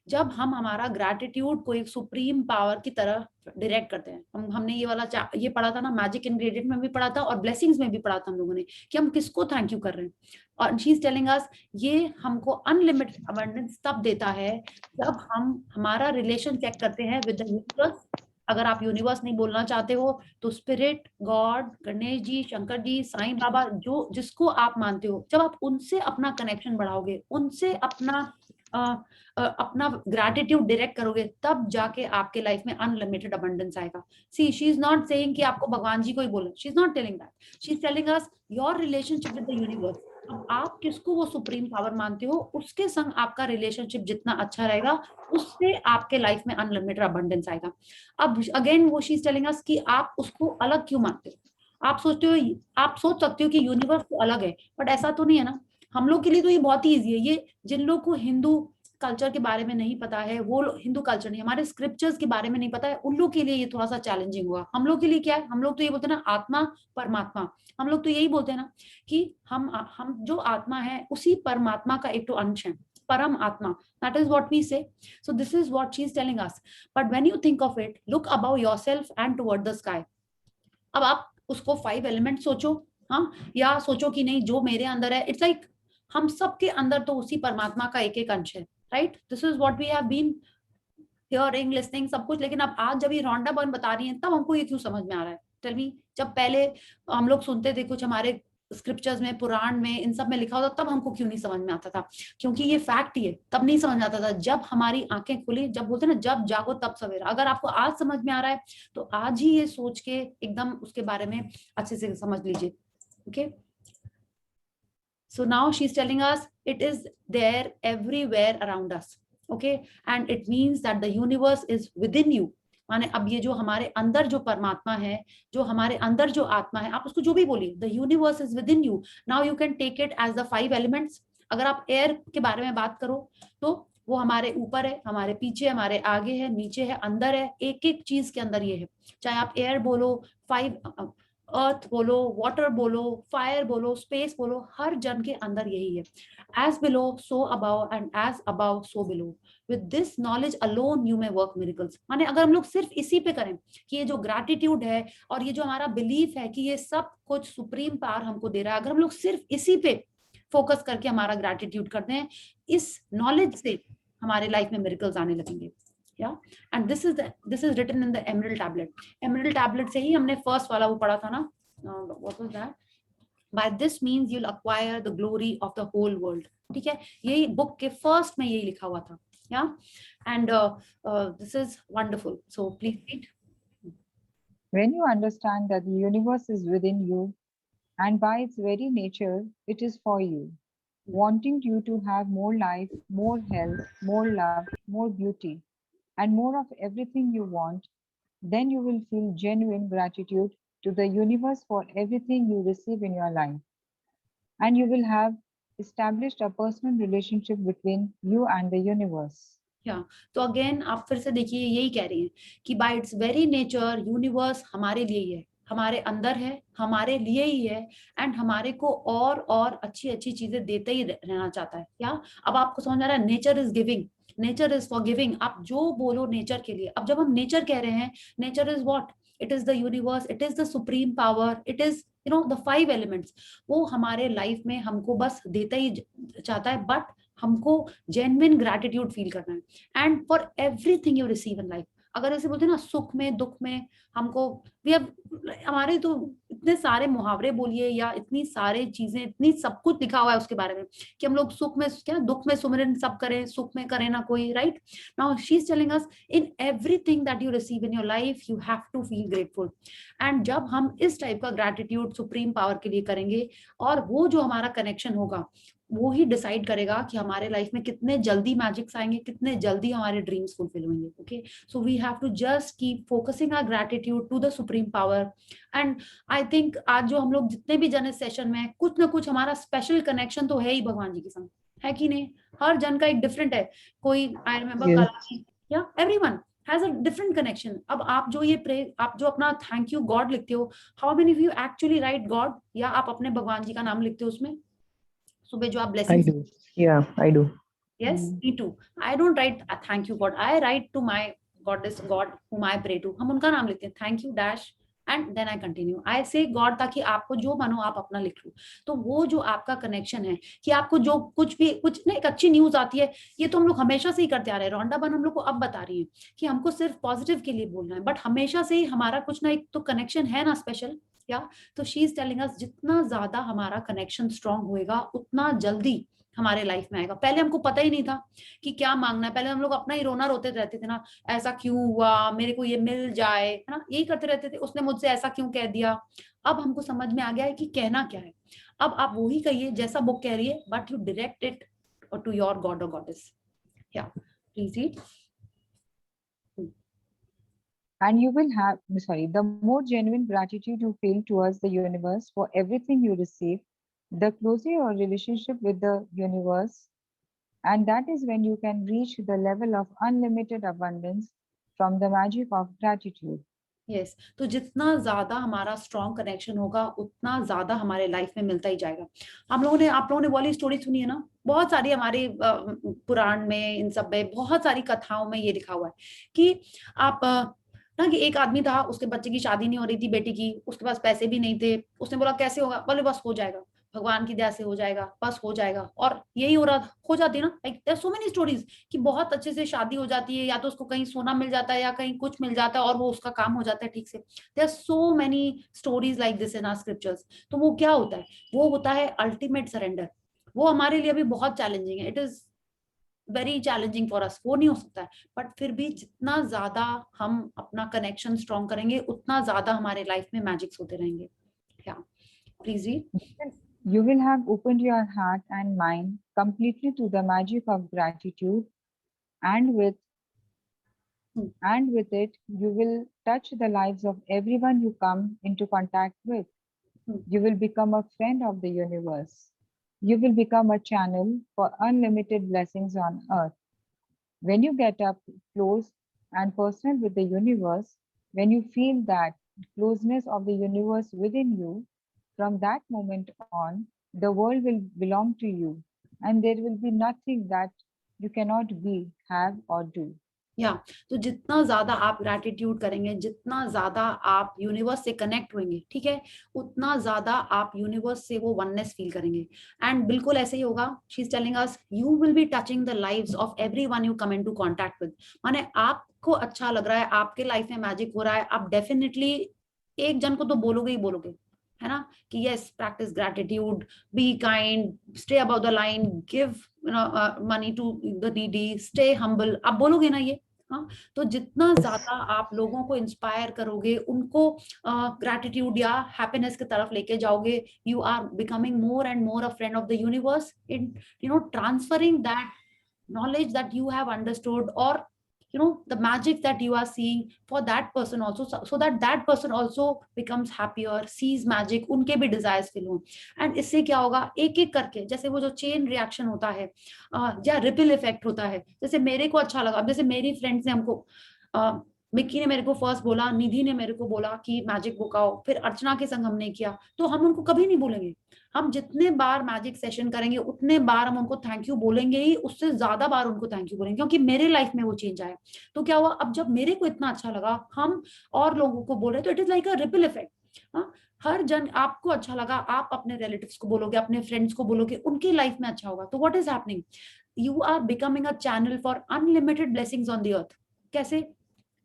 जब हम हमारा ग्रैटिट्यूड को एक सुप्रीम पावर की तरह डायरेक्ट करते हैं. हमने ये वाला ये पढ़ा था ना, मैजिक इंग्रेडिएंट में भी पढ़ा था और ब्लेसिंग्स में भी पढ़ा था हम लोगों ने, कि हम किसको थैंक यू कर रहे हैं. और शी इज टेलिंग अस, ये हमको अनलिमिटेड अबंडेंस तब देता है जब हम हमारा रिलेशन चेक करते हैं विद द यूनिवर्स. अगर आप यूनिवर्स नहीं बोलना चाहते हो तो स्पिरिट, गॉड, गणेश जी, शंकर जी, साईं बाबा, जो जिसको आप मानते हो, जब आप उनसे अपना कनेक्शन बढ़ाओगे, उनसे अपना ग्रैटिट्यूड डायरेक्ट करोगे, तब जाके आपके लाइफ में अनलिमिटेड अबंडेंस आएगा. सी शी इज नॉट सेइंग कि आपको भगवान जी को ही बोलना. She is not telling that. She is telling us your relationship with the universe. अब आप किसको वो सुप्रीम पावर मानते हो, उसके संग आपका रिलेशनशिप जितना अच्छा रहेगा, उससे आपके लाइफ में अनलिमिटेड अबंडेंस आएगा. अब अगेन वो शी इज टेलिंग अस कि आप उसको अलग क्यों मानते हो. आप सोचते हो, आप सोच सकते हो कि यूनिवर्स तो अलग है, बट ऐसा तो नहीं है ना. हम लोग के लिए तो ये बहुत ही ईजी है. ये जिन लोग को हिंदू कल्चर के बारे में नहीं पता है, वो हिंदू कल्चर नहीं, हमारे स्क्रिप्चर्स के बारे में नहीं पता है, उन लोग के लिए ये थोड़ा सा चैलेंजिंग हुआ. हम लोग के लिए क्या है, हम लोग तो ये बोलते हैं ना, आत्मा परमात्मा. हम लोग तो यही बोलते हैं ना कि हम जो आत्मा है उसी परमात्मा का एक तो अंश है. param atma. That is what we say. So this is what she's telling us. But when you think of it, look above yourself and toward the sky. अब आप उसको 5 एलिमेंट सोचो, हाँ, या सोचो कि नहीं जो मेरे अंदर है, इट्स लाइक हम सबके अंदर तो उसी परमात्मा का एक एक अंश है, right? This is what we have been hearing, listening, सब कुछ। लेकिन अब आज जब ये रॉन्डा बर्न बता रही हैं, तब हमको ये क्यों समझ में आ रहा है? Tell me. जब पहले हम लोग सुनते थे कुछ हमारे स्क्रिप्चर्स में, पुराण में, इन सब में लिखा होता, तब हमको क्यों नहीं समझ में आता था? क्योंकि ये फैक्ट ही है, तब नहीं समझ में आता था। जब हमारी आंखें खुली, जब बोलते ना जब जागो तब सवेरा, अगर आपको आज समझ में आ रहा है तो आज ही ये सोच के एकदम उसके बारे में अच्छे से समझ लीजिए। Okay, so now she's telling us it is there everywhere around us, okay, and it means that the universe is within you. माने अब ये जो हमारे अंदर जो परमात्मा है, जो हमारे अंदर जो आत्मा है, आप उसको जो भी बोलिए, the universe is within you. Now you can take it as the 5 elements. अगर आप एयर के बारे में बात करो तो वो हमारे ऊपर है, हमारे पीछे, हमारे आगे है, नीचे है, अंदर है, एक एक चीज के अंदर ये है। चाहे आप एयर बोलो, 5 अर्थ बोलो, वाटर बोलो, फायर बोलो, स्पेस बोलो, हर जन के अंदर यही है। As below so above and as above so below, with this knowledge alone you may work miracles. माने अगर हम लोग सिर्फ इसी पे करें कि ये जो ग्रैटिट्यूड है और ये जो हमारा बिलीफ है कि ये सब कुछ सुप्रीम पावर हमको दे रहा है, अगर हम लोग सिर्फ इसी पे फोकस करके हमारा ग्रैटिट्यूड करते हैं, इस नॉलेज से हमारे लाइफ में मिरेकल्स आने लगेंगे। Yeah, and this is written in the emerald tablet. Emerald tablet से ही हमने first वाला वो पढ़ा था ना, what was that? By this means you'll acquire the glory of the whole world. ठीक है, यही book के first में यही लिखा हुआ था। Yeah, and this is wonderful. So please read. When you understand that the universe is within you, and by its very nature, it is for you, wanting you to have more life, more health, more love, more beauty, and more of everything you want, then you will feel genuine gratitude to the universe for everything you receive in your life. And you will have established a personal relationship between you and the universe. Yeah, तो again आप फिर से देखिए, यही कह रही हैं कि bye it's very nature universe हमारे लिए ही है, हमारे अंदर है, हमारे लिए ही है, एंड हमारे को और अच्छी अच्छी चीजें देते ही रहना चाहता है। क्या अब आपको समझ आ रहा है? Nature is giving, nature is for giving. आप जो बोलो नेचर के लिए, अब जब हम नेचर कह रहे हैं, nature is what? It is the universe, it is the supreme power, it is you know the 5 elements. वो हमारे लाइफ में हमको बस देता ही चाहता है, बट हमको जेन्युइन ग्रैटिट्यूड फील करना है। And for everything you receive in life, अगर ऐसे बोलते हैं ना, सुख में दुख में हमको हमारे तो इतने सारे मुहावरे बोलिए या इतनी सारे चीजें, इतनी सब कुछ लिखा हुआ है उसके बारे में कि हम लोग सुख में क्या, दुख में सुमिरन सब करें, सुख में करे ना कोई, right? Now she is telling us in everything that you receive in your life you have to feel grateful. And जब हम इस टाइप का ग्रैटिट्यूड सुप्रीम पावर के लिए करेंगे, और वो जो हमारा कनेक्शन होगा वो ही डिसाइड करेगा कि हमारे लाइफ में कितने जल्दी मैजिक्स आएंगे, कितने जल्दी हमारे ड्रीम्स फुलफिल होंगे। Okay, so we have to just keep focusing our gratitude to the supreme power. And I think आज जो हम लोग जितने भी जन इस सेशन में, कुछ ना कुछ हमारा स्पेशल कनेक्शन तो है ही भगवान जी के संग, है कि नहीं? हर जन का एक डिफरेंट है। कोई आई रिमेम्बर या everyone has a different connection. अब आप जो ये प्रे, आप जो अपना थैंक यू गॉड लिखते हो, how many of you actually right God, या आप अपने भगवान जी का नाम लिखते हो उसमें सुबह जो आप blessing? I do. Yeah, I do. Yes, me too. I don't write a thank you God. I write to my goddess, God whom I pray to. हम उनका नाम लिखते हैं, thank you dash and then I continue. I say God, ताकि आपको जो मानो आप अपना लिख लो। तो वो जो आपका कनेक्शन है कि आपको जो कुछ भी, कुछ ना एक अच्छी न्यूज आती है, ये तो हम लोग हमेशा से ही करते आ रहे हैं। रॉन्डा बन हम लोग को अब बता रही है कि हमको सिर्फ पॉजिटिव के लिए बोलना है, बट हमेशा से ही हमारा कुछ ना एक तो कनेक्शन है ना स्पेशल। या तो शी इज टेलिंग अस जितना ज्यादा हमारा कनेक्शन स्ट्रांग होएगा, उतना जल्दी हमारे लाइफ में आएगा। पहले हमको पता ही नहीं था कि क्या मांगना है, पहले हम लोग अपना ही रोना रोते रहते थे ना, ऐसा क्यों हुआ, मेरे को ये मिल जाए, है ना, यही करते रहते थे, उसने मुझसे ऐसा क्यों कह दिया। अब हमको समझ में आ गया है कि कहना क्या है। अब आप वही कहिए जैसा बुक कह रही है, but you direct it to your god और गॉडेस। या please read. And you will have, the more genuine gratitude you feel towards the universe for everything you receive, the closer your relationship with the universe. And that is when you can reach the level of unlimited abundance from the magic of gratitude. Yes तो जितना ज्यादा हमारा strong connection होगा उतना ज्यादा हमारे life में मिलता ही जाएगा। आप लोगों ने वाली स्टोरी सुनी है ना, बहुत सारी हमारे पुराण में, इन सब में बहुत सारी कथाओं में ये लिखा हुआ है कि आप ना कि एक आदमी था, उसके बच्चे की शादी नहीं हो रही थी बेटी की, उसके पास पैसे भी नहीं थे, उसने बोला कैसे होगा, बोले बस हो जाएगा, भगवान की दया से हो जाएगा, बस हो जाएगा। और यही हो रहा था, हो जाती है ना, like there so many stories कि बहुत अच्छे से शादी हो जाती है, या तो उसको कहीं सोना मिल जाता है या कहीं कुछ मिल जाता है और वो उसका काम हो जाता है ठीक से। There are so many stories like this in our scriptures. तो वो क्या होता है, वो होता है अल्टीमेट सरेंडर। वो हमारे लिए अभी बहुत चैलेंजिंग है, it is very challenging for us, वो नहीं हो सकता है। बट फिर भी जितना ज्यादा हम अपना कनेक्शन स्ट्रॉन्ग करेंगे उतना ज्यादा हमारे लाइफ में मैजिक्स होते रहेंगे। या please read. You will have opened your heart and mind completely to the magic of gratitude, and with it, you will touch the lives of everyone you come into contact with. You will become a friend of the universe. You will become a channel for unlimited blessings on earth. When you get up close and personal with the universe, when you feel that closeness of the universe within you, from that moment on, the world will belong to you, and there will be nothing that you cannot be, have, or do. या तो जितना ज्यादा आप gratitude करेंगे, जितना ज्यादा आप universe से कनेक्ट होंगे, ठीक है, उतना ज्यादा आप यूनिवर्स से वो वननेस फील करेंगे। एंड बिल्कुल ऐसे ही होगा, she is telling us, you will be touching the lives of everyone you come into contact with. माने आपको अच्छा लग रहा है, आपके लाइफ में मैजिक हो रहा है, आप डेफिनेटली एक जन को तो बोलोगे ही बोलोगे, है ना, कि yes practise gratitude, be kind, stay above the line, give money to the needy, stay humble, आप बोलोगे ना ये। हाँ, तो जितना ज्यादा आप लोगों को इंस्पायर करोगे, उनको ग्रैटिट्यूड या हैप्पीनेस की तरफ लेके जाओगे, you are becoming more and more a friend of the universe in transferring that knowledge that you have understood, or the magic that you are seeing for that person also, so that that person also becomes happier, sees magic, उनके भी desires fill हो। And इससे क्या होगा, एक एक करके, जैसे वो जो चेन रिएक्शन होता है या रिपल इफेक्ट होता है, जैसे मेरे को अच्छा लगा, अब जैसे मेरी फ्रेंड्स ने हमको, मिक्की ने मेरे को फर्स्ट बोला, निधि ने मेरे को बोला कि मैजिक बुक आओ, फिर अर्चना के संग हमने किया, तो हम उनको कभी नहीं बोलेंगे। हम जितने बार मैजिक सेशन करेंगे उतने बार हम उनको थैंक यू बोलेंगे ही, उससे ज्यादा बार उनको थैंक यू बोलेंगे, क्योंकि मेरे लाइफ में वो चेंज आया। तो क्या हुआ, अब जब मेरे को इतना अच्छा लगा, हम और लोगों को बोले, तो it is like a ripple effect. हर जन, आपको अच्छा लगा, आप अपने रिलेटिव्स को बोलोगे, अपने फ्रेंड्स को बोलोगे, उनकी लाइफ में अच्छा होगा। तो what is happening, you are becoming a channel for unlimited blessings on the earth. कैसे,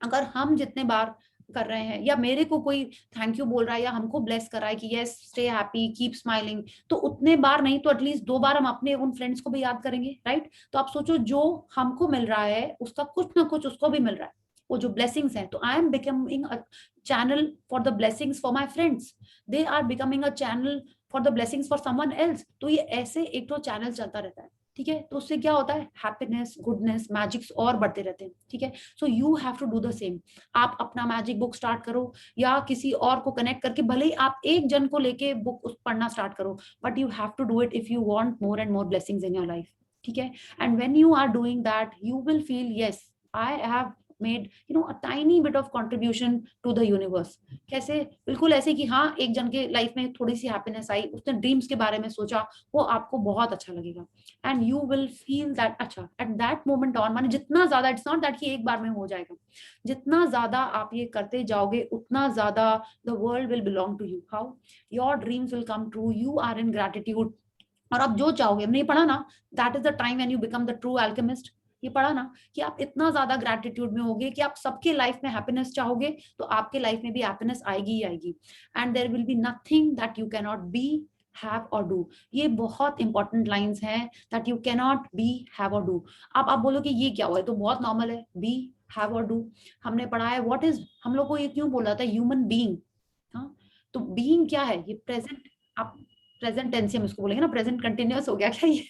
अगर हम जितने बार कर रहे हैं, या मेरे को कोई थैंक यू बोल रहा है, या हमको ब्लेस कर रहा है कि yes stay happy, keep smiling, तो उतने बार नहीं तो एटलीस्ट 2 बार हम अपने उन फ्रेंड्स को भी याद करेंगे, राइट। तो आप सोचो, जो हमको मिल रहा है उसका कुछ ना कुछ उसको भी मिल रहा है, वो जो ब्लेसिंग्स हैं। तो I am becoming a channel for the blessings for my friends, they are becoming a channel for the blessings for someone else. तो ये ऐसे एक तो चैनल चलता रहता है, ठीक है। तो उससे क्या होता है, हैप्पीनेस, गुडनेस, मैजिक्स और बढ़ते रहते हैं, ठीक है। So you have to do the same. आप अपना मैजिक बुक स्टार्ट करो, या किसी और को कनेक्ट करके, भले ही आप एक जन को लेके बुक पढ़ना स्टार्ट करो, but you have to do it if you want more and more blessings in your life, ठीक है। And when you are doing that, you will feel yes I have made a tiny bit of contribution to the universe। कैसे, बिल्कुल ऐसे कि हाँ, एक जन के लाइफ में थोड़ी सी हैप्पीनेस आई, उसने ड्रीम्स के बारे में सोचा, वो आपको बहुत अच्छा लगेगा, and you will feel that अच्छा एट दैट मोमेंट ऑन। माने जितना ज्यादा, इट्स नॉट दैट कि एक बार में हो जाएगा, जितना ज्यादा आप ये करते जाओगे उतना ज्यादा the world will belong to you. How, your dreams will come true, you are in gratitude, और आप जो चाहोगे, हमने पढ़ा ना, that is the time when you become the true alchemist. ये पढ़ा ना कि आप इतना ज्यादा ग्रैटिट्यूड में होगे कि आप सबके लाइफ में हैप्पीनेस चाहोगे, तो आपके लाइफ में भी हैप्पीनेस आएगी ही आएगी। And there will be nothing that you can not be, have और डू। ये बहुत इंपॉर्टेंट लाइंस हैं, that you can not be, have और डू। आप बोलोगे ये क्या हुआ है, तो बहुत नॉर्मल है, बी, हैव और डू। हमने पढ़ा है व्हाट इज, हम लोग को ये क्यों बोला था ह्यूमन बीइंग। हाँ, तो बीइंग क्या है, ये प्रेजेंट, आप प्रेजेंट टेंस से हम इसको बोलेंगे ना, प्रेजेंट कंटिन्यूअस हो गया क्या ये,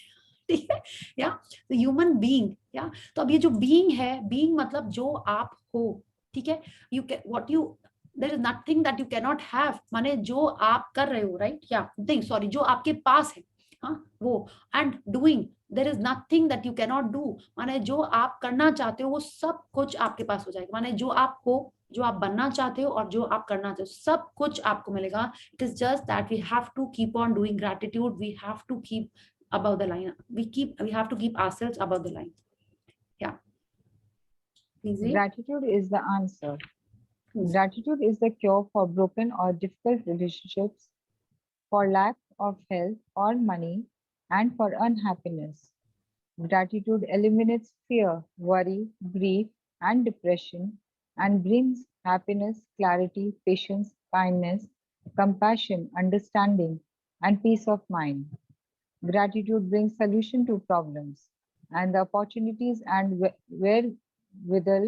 ठीक है। या तो ह्यूमन बीइंग, या तो अब ये जो बीइंग है, बीइंग मतलब जो आप हो, ठीक है। You can what you, there is nothing that you can not have, माने जो आप कर रहे हो, राइट, या नहीं सॉरी, जो आपके पास है, हाँ वो, and doing there is nothing that you can not do. माने जो आप करना चाहते हो वो सब कुछ आपके पास हो जाएगा। माने जो आप हो, जो आप बनना चाहते हो और जो आप करना चाहते हो, सब कुछ आपको मिलेगा। It is just that we have to keep on doing gratitude, we have to keep above the line, we have to keep ourselves above the line. Yeah, please read. Gratitude is the answer. Gratitude is the cure for broken or difficult relationships, for lack of health or money, and for unhappiness. Gratitude eliminates fear, worry, grief, and depression, and brings happiness, clarity, patience, kindness, compassion, understanding, and peace of mind. Gratitude brings solution to problems and the opportunities and wherewithal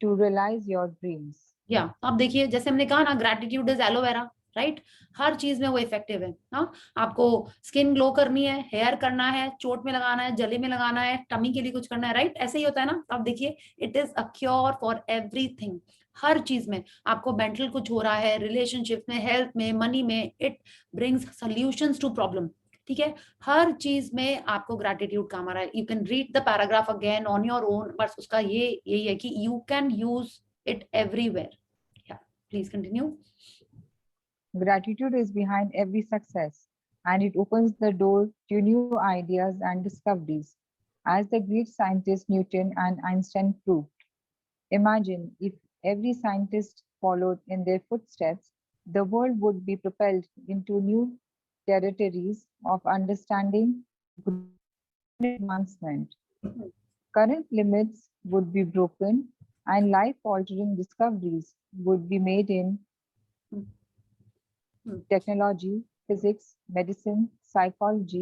to realize your dreams. Yeah, अब देखिए जैसे हमने कहा ना, gratitude is aloe vera, right? हर चीज में वो effective है। हाँ, आपको स्किन ग्लो करनी है, हेयर करना है, चोट में लगाना है, जले में लगाना है, टमी के लिए कुछ करना है, राइट? ऐसे ही होता है ना। अब देखिए, it is a cure for everything. हर चीज में आपको मेंटल कुछ हो रहा है, रिलेशनशिप में, हेल्थ में, मनी में, it brings solutions to problem. ठीक है, हर चीज में आपको ग्रैटिट्यूड काम आ रहा है। You can read the paragraph again on your own, बस उसका यही है कि you can use it everywhere. Yeah, please continue. Gratitude is behind every success, and it opens the door to new ideas and discoveries, as the great scientists Newton and Einstein proved. Imagine if every scientist followed in their footsteps, the world would be propelled into new territories of understanding and advancement. Current limits would be broken, and life-altering discoveries would be made in technology, physics, medicine, psychology,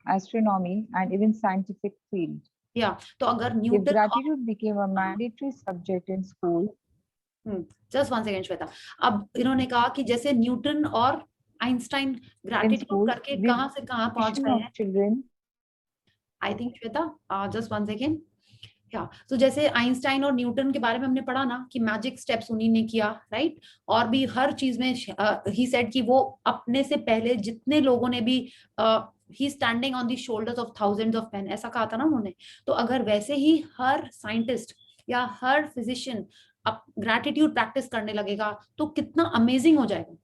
astronomy, and even scientific field. Yeah, तो अगर If Newton, gratitude became a mandatory subject in school, just one second Shweta, अब इन्होंने कहा कि जैसे Newton और Einstein gratitude करके कहां से कहां पहुंच गए हैं। children, I think Shweta, just one second. या तो जैसे आइंस्टाइन और न्यूटन के बारे में हमने पढ़ा ना कि मैजिक स्टेप्स उन्हीं ने किया, राइट? और भी हर चीज में ही सेड कि वो अपने से पहले जितने लोगों ने भी ही standing on the shoulders of thousands of man, ऐसा कहा था ना उन्होंने। तो अगर वैसे ही हर साइंटिस्ट या हर फिजिशियन अब ग्रैटिट्यूड प्रैक्टिस करने लगेगा तो कितना अमेजिंग हो जाएगा।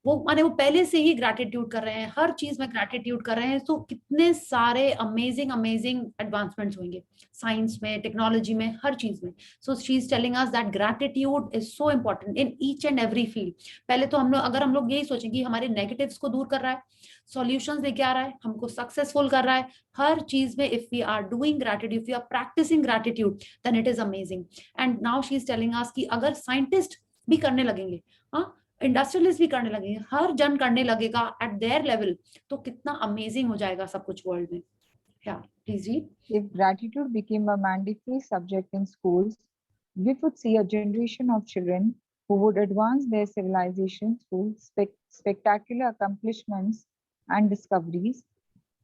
वो माने वो पहले से ही ग्रैटिट्यूड कर रहे हैं, हर चीज में ग्रैटिट्यूड कर रहे हैं, तो कितने सारे अमेजिंग अमेजिंग एडवांसमेंट्स होंगे साइंस में, टेक्नोलॉजी में, हर चीज में। So she is telling us that gratitude is so important in each and every field. पहले तो हम लोग, अगर हम लोग यही सोचें कि हमारे नेगेटिव्स को दूर कर रहा है, सॉल्यूशंस लेके आ रहा है, हमको सक्सेसफुल कर रहा है हर चीज में, if we are doing gratitude, if we are practising gratitude, then it is amazing. And now she is telling us कि अगर साइंटिस्ट भी करने लगेंगे, हाँ, इंडस्ट्रियलिस्ट भी करने लगेंगे, हर जन करने लगेगा एट देयर लेवल, तो कितना अमेजिंग हो जाएगा सब कुछ वर्ल्ड में। Yeah, please read. If gratitude became a mandatory subject in schools, we would see a generation of children who would advance their civilization through spectacular accomplishments and discoveries,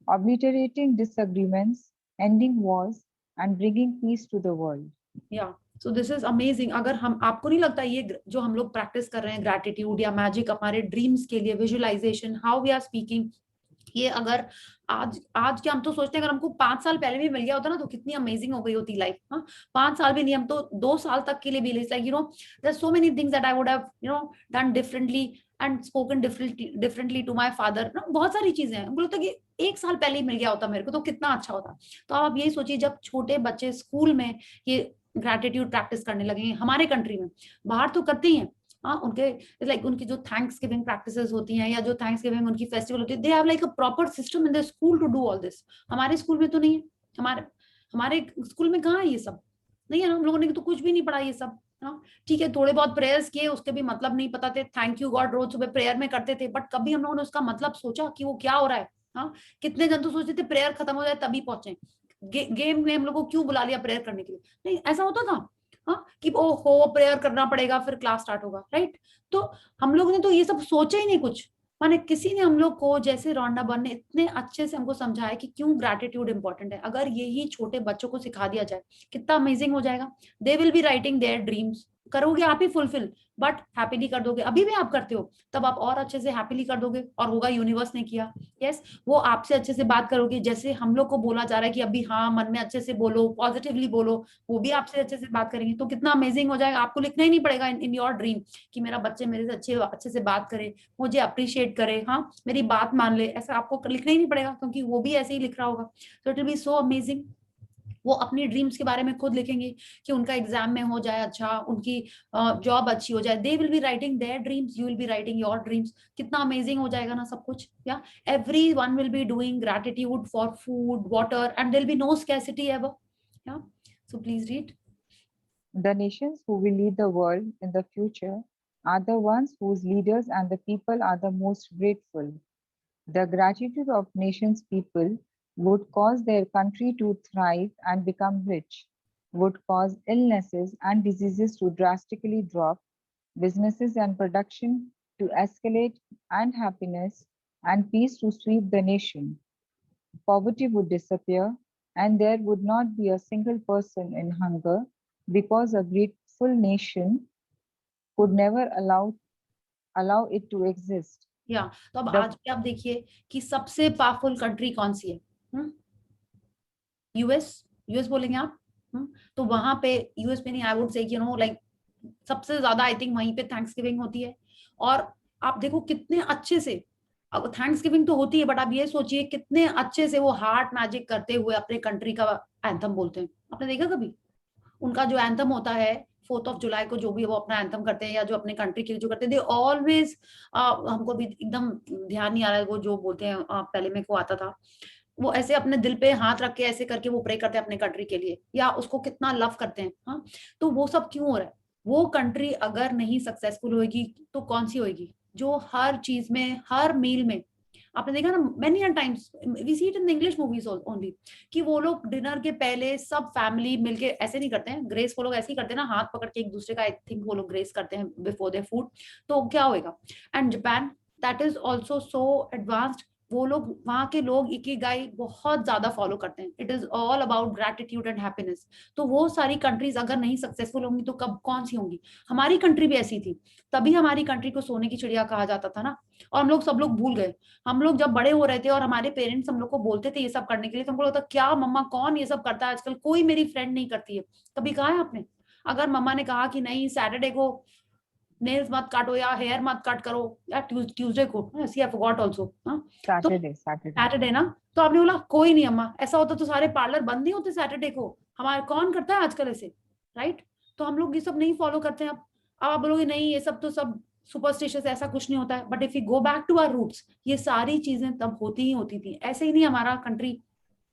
obliterating disagreements, ending wars, and bringing peace to the world. Yeah. So this is amazing. अगर हम, आपको नहीं लगता ये जो हम लोग practice कर रहे हैं ग्रैटिट्यूड या मैजिक हमारे ड्रीम्स के लिए, visualisation, how we are speaking, ये अगर आज के हम तो सोचते हैं अगर हमको 5 साल पहले भी मिल गया होता ना तो कितनी अमेजिंग हो गई होती लाइफ। हाँ, 5 साल भी नहीं, हम तो 2 साल तक के लिए भी, like you know there are so many things that I would have you know done differently and spoken differently to my father. बहुत सारी चीजें हैं, बोलता कि 1 साल पहले ही मिल गया होता मेरे को तो कितना अच्छा होता। तो आप यही सोचिए जब छोटे बच्चे स्कूल में ये ग्रैटिट्यूड प्रैक्टिस करने लगेंगे, हमारे कंट्री में, बाहर तो करते ही हैं, हाँ, उनके लाइक उनकी जो थैंक्स गिविंग प्रैक्टिसेस होती हैं या जो थैंक्स गिविंग उनकी फेस्टिवल होती है, they have like a proper system in the school to do all this. हमारे स्कूल में तो नहीं है, हमारे स्कूल में कहाँ है ये सब, नहीं है ना, हम लोगों ने तो कुछ भी नहीं पढ़ा ये सब। हाँ, ठीक है, थोड़े बहुत प्रेयर्स किए, उसके भी मतलब नहीं पता थे, थैंक यू गॉड रोज सुबह प्रेयर में करते थे, बट कभी हम लोगों ने उसका मतलब सोचा कि वो क्या हो रहा है। हाँ, कितने जन तो सोचते थे प्रेयर खत्म हो जाए तभी पहुंचे, गेम में हम लोग को क्यों बुला लिया प्रेयर करने के लिए, नहीं ऐसा होता था। हाँ, कि ओ हो प्रेयर करना पड़ेगा फिर क्लास स्टार्ट होगा, राइट? तो हम लोगों ने तो ये सब सोचा ही नहीं कुछ, माने किसी ने हम लोग को, जैसे रोंडा बन ने इतने अच्छे से हमको समझाया कि क्यों ग्रैटिट्यूड इंपॉर्टेंट है। अगर यही छोटे बच्चों को सिखा दिया जाए कितना अमेजिंग हो जाएगा। They will be writing their dreams, करोगे आप ही फुलफिल, बट हैप्पीली कर दोगे। अभी भी आप करते हो, तब आप और अच्छे से हैप्पीली कर दोगे और होगा यूनिवर्स ने किया। यस, वो आपसे अच्छे से बात करोगे, जैसे हम लोग को बोला जा रहा है कि अभी हाँ मन में अच्छे से बोलो, पॉजिटिवली बोलो, वो भी आपसे अच्छे से बात करेंगे, तो कितना अमेजिंग हो जाएगा। आपको लिखना ही नहीं पड़ेगा इन योर ड्रीम कि मेरा बच्चे मेरे से अच्छे से बात करे, मुझे अप्रिशिएट करे, हाँ मेरी बात मान ले, ऐसा आपको लिखना ही नहीं पड़ेगा, क्योंकि वो भी ऐसे ही लिख रहा होगा। So it will B so amazing. वो अपनी ड्रीम्स के बारे में खुद लिखेंगे कि उनका एग्जाम में हो जाए अच्छा, उनकी जॉब अच्छी हो जाए। They will be writing their dreams, you will be writing your dreams. कितना अमेजिंग हो जाएगा ना सब कुछ। या everyone will be doing gratitude for food, water, and there'll be no scarcity ever. Yeah, so please read. The nations who will lead the world in the future are the ones whose leaders and the people are the most grateful. The gratitude of nations' people would cause their country to thrive and become rich, would cause illnesses and diseases to drastically drop, businesses and production to escalate, and happiness and peace to sweep the nation. Poverty would disappear, and there would not be a single person in hunger because a grateful nation could never allow it to exist. या तो अब The आज भी आप देखिए कि सबसे powerful country कौन सी है? यूएस। यूएस बोलेंगे आप? तो वहां पे यूएस में नहीं, आई वुड से लाइक सबसे ज्यादा आई थिंक वहीं पे थैंक्सगिविंग होती है। और आप देखो कितने अच्छे से, अब थैंक्सगिविंग तो होती है, बट आप ये सोचिए कितने अच्छे से वो हार्ट मैजिक करते हुए अपने कंट्री का एंथम बोलते हैं। आपने देखा कभी? उनका जो एंथम होता है 4th ऑफ जुलाई को, जो भी वो अपना एंथम करते हैं या जो अपने कंट्री के लिए जो करते हैं, दे ऑलवेज, हमको भी एकदम ध्यान नहीं आ रहा है वो जो बोलते हैं, पहले मेरे को आता था, वो ऐसे अपने दिल पे हाथ रख के ऐसे करके वो प्रे करते हैं अपने कंट्री के लिए, या उसको कितना लव करते हैं। हाँ, तो वो सब क्यों हो रहा है? वो कंट्री अगर नहीं सक्सेसफुल होगी तो कौन सी होगी? जो हर चीज में, हर मील में, आपने देखा ना many times, we see it in English movies only, कि वो लोग डिनर के पहले सब फैमिली मिलके ऐसे नहीं करते हैं ग्रेस, वो लोग ऐसे ही करते हैं ना, हाथ पकड़ के एक दूसरे का, आई थिंक वो लोग ग्रेस करते हैं बिफोर देयर फूड। तो क्या होएगा? And Japan, that is also so advanced. वो लोग, वहां के लोग इकिगाई बहुत ज्यादा फॉलो करते हैं। It is all about gratitude and happiness. तो वो सारी कंट्रीज अगर नहीं सक्सेसफुल होंगी तो कब कौन सी होंगी? हमारी कंट्री भी ऐसी थी, तभी हमारी कंट्री को सोने की चिड़िया कहा जाता था ना। और हम लोग सब लोग भूल गए। हम लोग जब बड़े हो रहे थे और हमारे पेरेंट्स हम लोग को बोलते थे ये सब करने के लिए, तो हमको लगता क्या मम्मा कौन ये सब करता है आजकल, कोई मेरी फ्रेंड नहीं करती है। कभी कहा है आपने? अगर मम्मा ने कहा कि नहीं सैटरडे को नेल्स मत काटो या हेयर मत कट करो, या ट्यूसडे को, सी आई फॉरगॉट आल्सो, तो सैटरडे ना, तो आपने बोला कोई नहीं अम्मा, ऐसा होता तो सारे पार्लर बंद नहीं होते सैटरडे को, हमारे कौन करता है आजकल ऐसे, राइट? तो हम लोग ये सब नहीं फॉलो करते हैं। अब आप बोलोगे नहीं ये सब तो सब सुपरस्टिशियस, ऐसा कुछ नहीं होता है। But if you go back to our roots, ये सारी चीजें तब होती ही होती थी। ऐसे ही नहीं हमारा कंट्री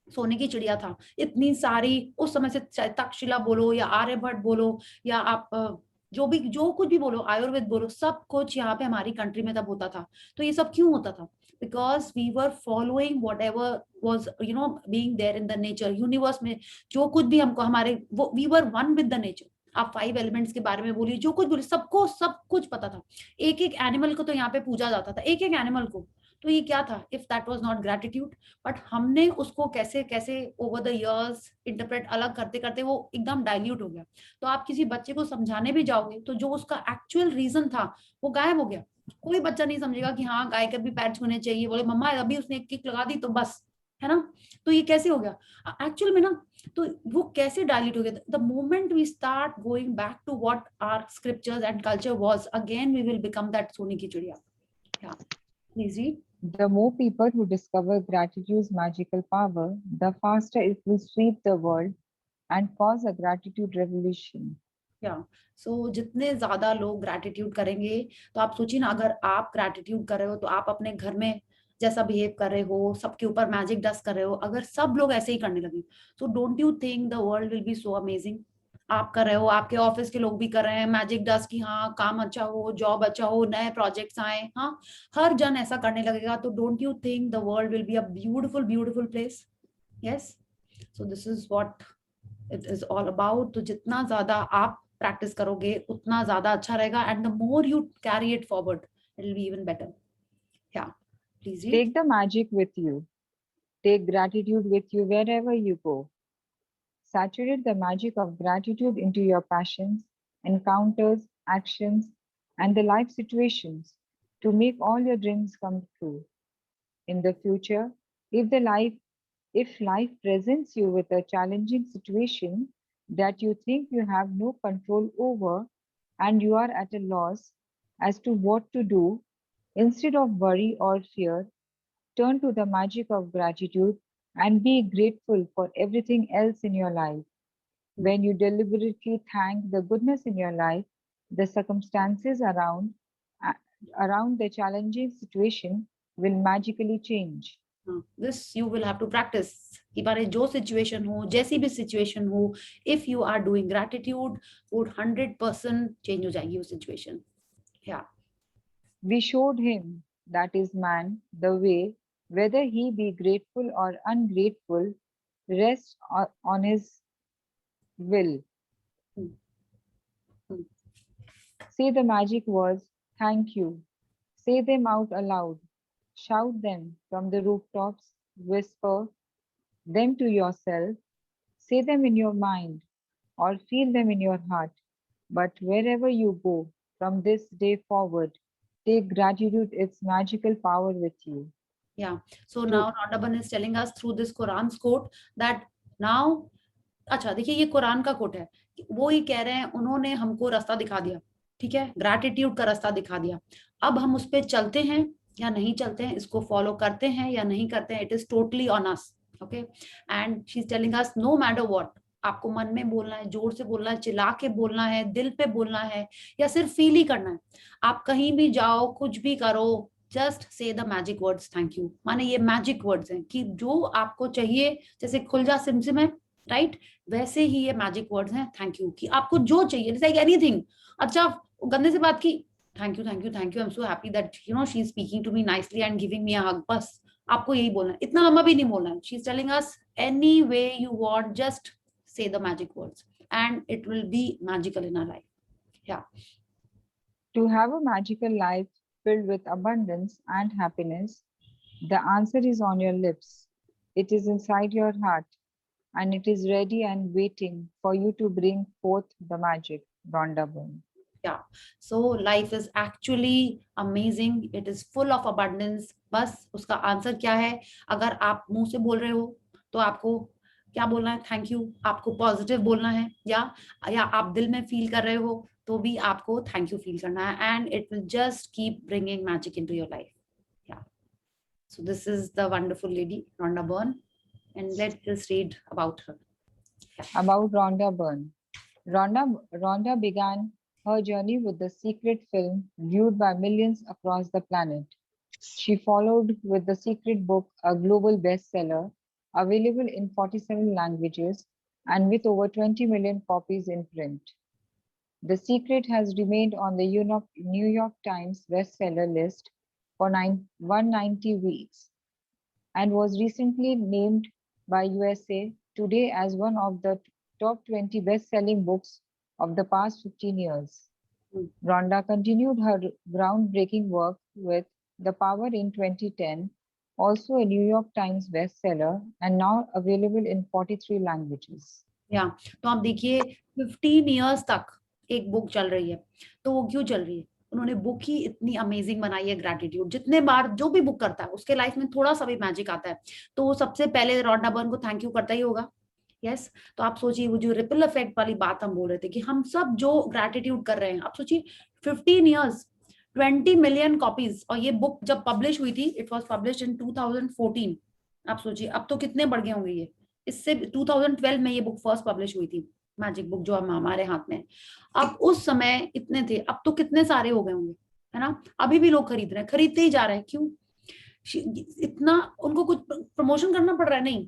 सोने की चिड़िया था। इतनी सारी उस समय से, चाहे तक्षशिला बोलो या आर्यभट्ट बोलो या आप जो भी, जो कुछ भी बोलो, आयुर्वेद बोलो, सब कुछ यहाँ पे हमारी कंट्री में तब होता था। तो ये सब क्यों होता था? Because we were following whatever was being there in the nature, universe में जो कुछ भी हमको हमारे, वो we were one with the nature. आप 5 एलिमेंट्स के बारे में बोलिए, जो कुछ बोलिए, सबको सब कुछ पता था। एक एक एनिमल को तो यहाँ पे पूजा जाता था, एक एक एनिमल को। तो ये क्या था? If that was not gratitude. But हमने उसको कैसे कैसे ओवर द इयर्स इंटरप्रेट अलग करते करते वो एकदम डाइल्यूट हो गया। तो आप किसी बच्चे को समझाने भी जाओगे तो जो उसका एक्चुअल रीजन था वो गायब हो गया। कोई बच्चा नहीं समझेगा कि हाँ गाय के भी पैर छूने चाहिए, बोले मम्मा अभी उसने एक किक लगा दी तो बस, है ना? तो ये कैसे हो गया एक्चुअल में ना? तो वो कैसे डायल्यूट हो गया? The moment we start going back to what our scriptures and culture was, again we will become that सोने की चिड़िया। Yeah, please read. The more people who discover gratitude's magical power, the faster it will sweep the world and cause a gratitude revolution. Yeah. So जितने ज्यादा लोग gratitude करेंगे, तो आप सोचिए ना, अगर आप ग्रैटिट्यूड कर रहे हो तो आप अपने घर में जैसा बिहेव कर रहे हो, सबके ऊपर मैजिक डस्ट कर रहे हो, अगर सब लोग ऐसे ही करने लगे, so don't you think the world will be so amazing? आप कर रहे हो, आपके ऑफिस के लोग भी कर रहे हैं मैजिक डस्ट की, हाँ काम अच्छा हो, जॉब अच्छा हो, नए प्रोजेक्ट्स आए, हाँ हर जन ऐसा करने लगेगा, तो don't you think the world will be a beautiful beautiful place? Yes, so this is what it is all about. तो जितना ज्यादा आप प्रैक्टिस करोगे उतना ज्यादा अच्छा रहेगा, and the more you carry it forward it will be even better. Yeah please read. Take the magic with you. Take gratitude with you wherever you go. Saturate the magic of gratitude into your passions encounters, actions, and the life situations to make all your dreams come true. In the future, if life presents you with a challenging situation that you think you have no control over and you are at a loss as to what to do, instead of worry or fear, turn to the magic of gratitude and be grateful for everything else in your life. When you deliberately thank the goodness in your life, the circumstances around the challenging situation will magically change. This you will have to practice. कि बारे जो situation हो, जैसी भी situation हो, if you are doing gratitude, would 100% change हो जाएगी वो situation. Yeah. We showed him, that is man, the way, whether he be grateful or ungrateful, rests on his will. Say the magic words, thank you. Say them out aloud. Shout them from the rooftops. Whisper them to yourself. Say them in your mind or feel them in your heart. But wherever you go from this day forward, take gratitude, its magical power with you. Yeah. So now Rhonda is telling us through this Quran's quote that now, अच्छा देखिए ये कुरान का coat है, वो ही कह रहे हैं उन्होंने हमको रास्ता दिखा दिया, ठीक है, ग्रैटिट्यूड का रास्ता दिखा दिया, अब हम उस पे चलते हैं या नहीं चलते हैं, इसको फॉलो करते हैं या नहीं करते हैं, it is totally on us. Okay, and she is telling us know matter what, आपको मन में बोलना है, जोर से बोलना है, चिल्ला के बोलना है, दिल पे बोलना है, या सिर्फ फील ही करना है, आप कहीं भी जाओ, कुछ भी करो, just say the magic words thank you. माने ये मैजिक वर्ड्स हैं कि जो आपको चाहिए, जैसे खुल जा सिमसिम है, राइट, वैसे ही ये मैजिक वर्ड्स हैं थैंक यू, कि आपको जो चाहिए, लाइक एनीथिंग. अच्छा गंदे से बात की, thank you thank you thank you, I am so happy that you know she is speaking to me nicely and giving me a hug. बस आपको यही बोलना है, इतना लंबा भी नहीं बोलना है. She is telling us any way you want, just say the magic words and it will be magical in our life. Yeah. To have a magical life filled with abundance and happiness, the answer is on your lips. It is inside your heart and it is ready and waiting for you to bring forth the magic. Rhonda Byrne. Yeah. So life is actually amazing. It is full of abundance. बस उसका answer क्या है? अगर आप मुंह से बोल रहे हो तो आपको क्या बोलना है? Thank you. आपको पॉजिटिव बोलना है, या आप दिल में फील कर रहे हो तो भी आपको थैंक यू फील करना है, and it will just keep bringing magic into your life. Yeah, so this is the wonderful lady Rhonda Byrne, and let's just read about her. About Rhonda Byrne. Rhonda began her journey with The Secret film, viewed by millions across the planet. She followed with The Secret book, a global bestseller, available in 47 languages and with over 20 million copies in print. The Secret has remained on the New York Times bestseller list for 190 weeks and was recently named by USA Today as one of the top 20 best-selling books of the past 15 years. Rhonda continued her groundbreaking work with The Power in 2010, also a New York Times bestseller and now available in 43 languages. Yeah, तो आप देखिए 15 years तक एक book चल रही है, तो वो क्यों चल रही है? उन्होंने बुक ही इतनी अमेजिंग बनाई है. ग्रैटिट्यूड, जितने बार जो भी बुक करता है उसके लाइफ में थोड़ा सा भी मैजिक आता है, तो वो सबसे पहले Rhonda Byrne को थैंक यू करता ही होगा. यस, तो आप सोचिए वो जो रिपल इफेक्ट वाली बात हम बोल रहे थे कि हम सब जो ग्रैटिट्यूड कर रहे हैं, आप सोचिए 15 years 20 million कॉपीज, और ये बुक जब पब्लिश हुई थी, इट वाज पब्लिश्ड इन 2014. आप सोचिए अब तो कितने बढ़ गए होंगे ये, इससे 2012 में ये बुक फर्स्ट पब्लिश हुई थी, मैजिक बुक जो हमारे हाथ में. अब उस समय इतने थे, अब तो कितने सारे हो गए होंगे, है ना? अभी भी लोग खरीद रहे हैं, खरीदते ही जा रहे हैं. क्यों? इतना उनको कुछ प्रमोशन करना पड़ रहा है? नहीं,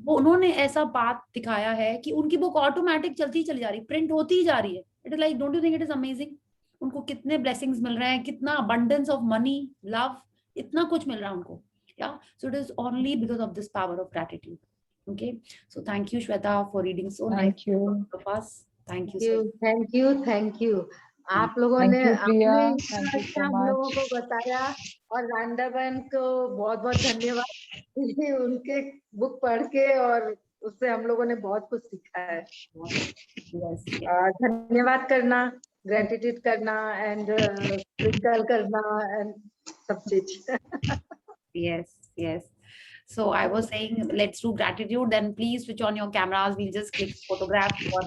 वो उन्होंने ऐसा बात दिखाया है कि उनकी बुक ऑटोमेटिक चलती चली जा रही, प्रिंट होती ही जा रही है. It is like, don't you think it is amazing? उनको कितने ब्लेसिंग्स मिल रहे हैं, कितना अबंडेंस ऑफ मनी, लव, इतना कुछ मिल रहा है उनको. या, so it is only because of this power of gratitude. Okay, so thank you Shweta for reading so Thank you. of us. Thank you so much. Thank you. आप लोगों Thank ने you, Priya. अपने Thank you so हम much. लोगों को बताया, और Rhonda Byrne को बहुत बहुत धन्यवाद. उनके बुक पढ़ के और उससे हम लोगों ने बहुत कुछ सीखा है। Yes, yes. धन्यवाद करना, ग्रेटिट्यूड करना एंड स्प्रिंकल करना एंड सब चीज। Yes, yes. So I was saying, let's do gratitude. Then please switch on your cameras. We'll just click photograph for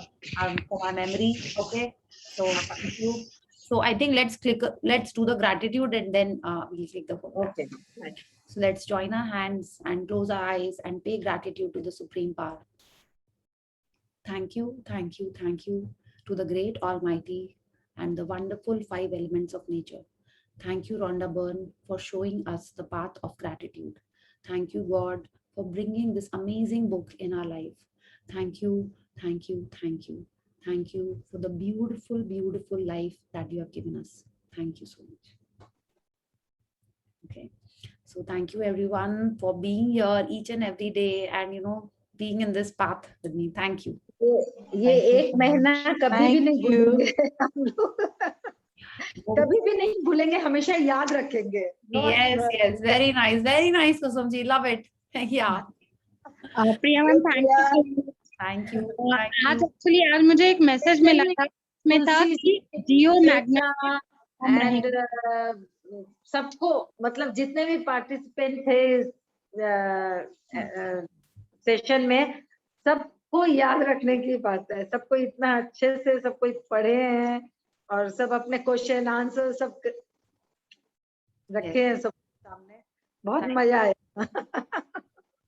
my memory. Okay. So thank you. So I think let's do the gratitude and then we'll click the photo. Okay. So let's join our hands and close our eyes and pay gratitude to the Supreme Power. Thank you, thank you, thank you to the great Almighty and the wonderful 5 elements of nature. Thank you, Rhonda Byrne, for showing us the path of gratitude. Thank you, God, for bringing this amazing book in our life. Thank you, thank you, thank you. Thank you for the beautiful, beautiful life that you have given us. Thank you so much. Okay. So thank you everyone for being here each and every day and being in this path with me. Thank you. ये एक महीना कभी भी नहीं भूलेंगे हम लोग, कभी भी नहीं भूलेंगे, हमेशा याद रखेंगे। Yes, very nice, Kusum ji, love it. Yeah. Priya ma'am Thank you. आज एक्चुअली आज मुझे एक मैसेज मिला था, में था कि जियो मैग्ना एंड सबको, मतलब जितने भी पार्टिसिपेंट थे सेशन में, सबको याद रखने की बात है। सबको इतना अच्छे से सब कोई पढ़े हैं और सब अपने क्वेश्चन आंसर सब रखे हैं सब सामने, बहुत मजा आया।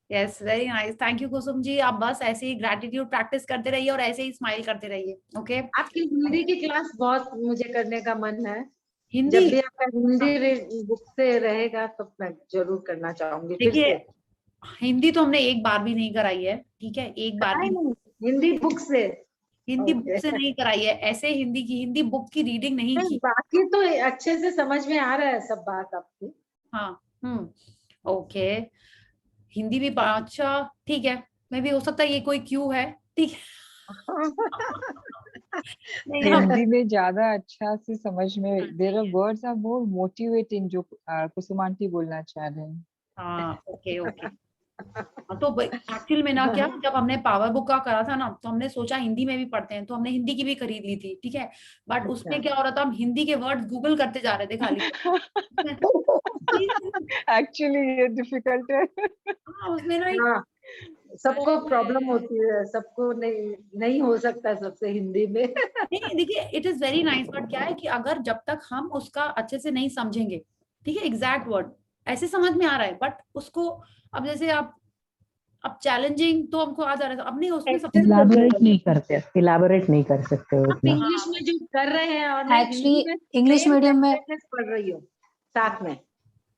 Yes, very nice. Thank you, Kusum ji. आप बस ऐसे ही gratitude practice करते रहिए और ऐसे ही स्माइल करते रहिए. Okay? आपकी हिंदी की क्लास बहुत मुझे करने का मन है। हिंदी जब भी आपका हिंदी बुक से रहेगा तो मैं जरूर करना चाहूंगी। देखिए, हिंदी तो हमने एक बार भी नहीं कराई है, ठीक है? एक बार भी हिंदी बुक से, हिंदी बुक से नहीं कराई है। ऐसे हिंदी बुक की रीडिंग नहीं की। बाकी तो अच्छे से समझ में आ रहा है सब बात आपकी। हाँ, ओके। हिंदी भी अच्छा, ठीक है। मैं भी हो सकता है ये कोई क्यू है, ठीक है। हिंदी में ज्यादा अच्छा से समझ में, there are words are more motivating, जो कुसुम आंटी बोलना चाह रहे हैं। हाँ, ओके। तो एक्चुअल में ना क्या, जब हमने पावर बुक का करा था ना, तो हमने सोचा हिंदी में भी पढ़ते हैं, तो हमने हिंदी की भी खरीद ली थी, ठीक है। बट उसमें क्या हो रहा था, हम हिंदी के वर्ड गूगल करते जा रहे थे खाली। एक्चुअली ये डिफिकल्ट है। उसमें ना सबको प्रॉब्लम होती है, सबको नहीं हो सकता सबसे हिंदी में। नहीं, देखिए, it is very nice, but क्या है कि अगर जब तक हम उसका अच्छे से नहीं समझेंगे, ठीक है, एग्जैक्ट वर्ड ऐसे समझ में आ रहा है, बट उसको अब जैसे अब चैलेंजिंग तो हमको आ जा रहा है, अब नहीं उसमें सबसे इलैबोरेट नहीं कर सकते आप इंग्लिश में जो कर रहे हैं, और एक्चुअली इंग्लिश मीडियम में पढ़ रही हूँ साथ में,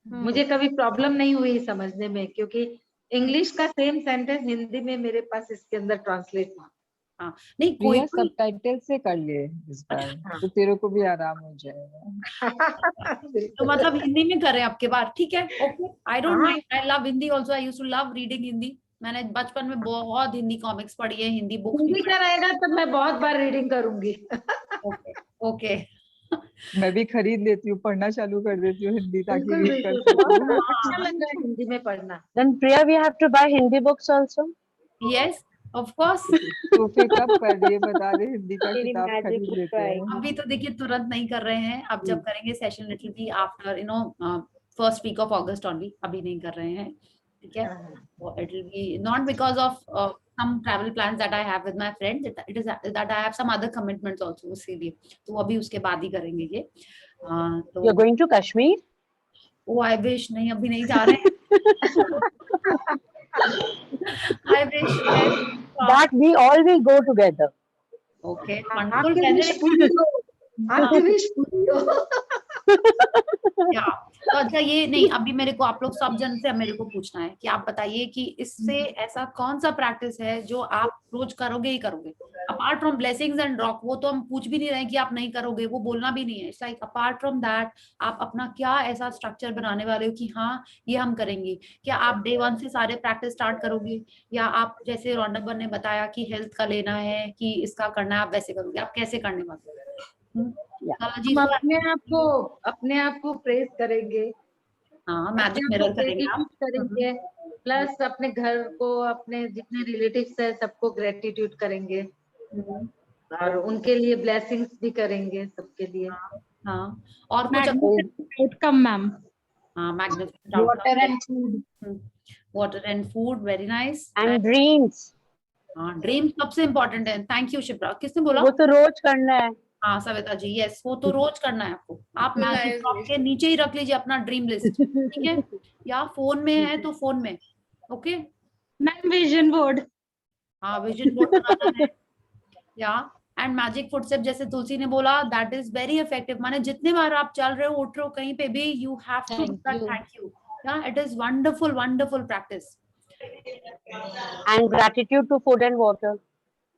मुझे कभी प्रॉब्लम नहीं हुई समझने में, क्योंकि इंग्लिश का सेम सेंटेंस हिंदी में मेरे पास इसके अंदर ट्रांसलेट हुआ। नहीं, कोई सबटाइटल से कर ले इस बार, तो तेरे को भी आराम हो जाएगा। तो मतलब हिंदी में कर रहे हैं आपके बार, ठीक है, okay. I don't mind, I love Hindi also, I used to love reading Hindi. मैंने बचपन में बहुत हिंदी कॉमिक्स पढ़ी है, हिंदी बुक्स हिंदी का रहेगा तो मैं बहुत बार रीडिंग करूंगी। ओके। मैं भी खरीद लेती हूँ, पढ़ना चालू कर देती हूँ हिंदी, ताकि रीड कर सकूं। अच्छा लग रहा है हिंदी में पढ़ना। Then Priya, we have to buy Hindi books also. Yes, of course. तो फिर कब कर रही है बता दे, हिंदी का किताब खरीद लेते हैं। अभी तो देखिए तुरंत नहीं कर रहे हैं, अब जब करेंगे session it will be after first week of August only, अभी नहीं कर रहे हैं, ठीक है। It will be not because of some travel plans that I have with my friends, it is that I have some other commitments also, इसीलिए तो अभी उसके बाद ही करेंगे ये। तो You're going to Kashmir? Oh, I wish, नहीं अभी नहीं जा रहे हैं। I wish that we all will go together. Okay, yeah. तो अच्छा, ये नहीं, अभी मेरे को आप लोग सब जन से मेरे को पूछना है कि आप बताइए कि इससे ऐसा कौन सा प्रैक्टिस है जो आप रोज करोगे ही करोगे, apart from blessings and rock. वो तो हम पूछ भी नहीं रहे कि आप नहीं करोगे, वो बोलना भी नहीं है। It's like apart from that आप अपना क्या ऐसा स्ट्रक्चर बनाने वाले हो कि हाँ ये हम करेंगे। क्या आप डे 1 से सारे प्रैक्टिस स्टार्ट करोगे, या आप जैसे रौनक ने बताया कि हेल्थ का लेना है, कि इसका करना है, आप वैसे करोगे? आप कैसे करने वाले हो? हम अपने आप को प्रेस करेंगे, हाँ, मैजिक मिरर करेंगे, प्लस अपने घर को, अपने जितने रिलेटिव्स है सबको ग्रेटिट्यूड करेंगे और उनके लिए ब्लेसिंग्स भी करेंगे सबके लिए। हाँ, और कुछ Magnificent outcome, ma'am. हाँ, magnificent Water outcome. and food. Water and food, very nice. And dreams. हाँ, ड्रीम सबसे इम्पोर्टेंट है। Thank you Shipra. किसने बोला? वो तो रोज करना है। हाँ सविता जी, यस, वो तो रोज करना है आपको। आप मैजिक शॉप के नीचे ही रख लीजिए अपना ड्रीम लिस्ट, ठीक है? या फोन में है तो फोन में, ओके? Ma'am, vision board. हाँ, विजन बोर्ड बनाना है। या एंड मैजिक फुटस्टेप जैसे तुलसी ने बोला, दैट इज वेरी इफेक्टिव। माने जितने बार आप चल रहे हो, उठ रहे हो कहीं पे भी, you have to thank you. Yeah it is wonderful wonderful practice. And gratitude to food and water.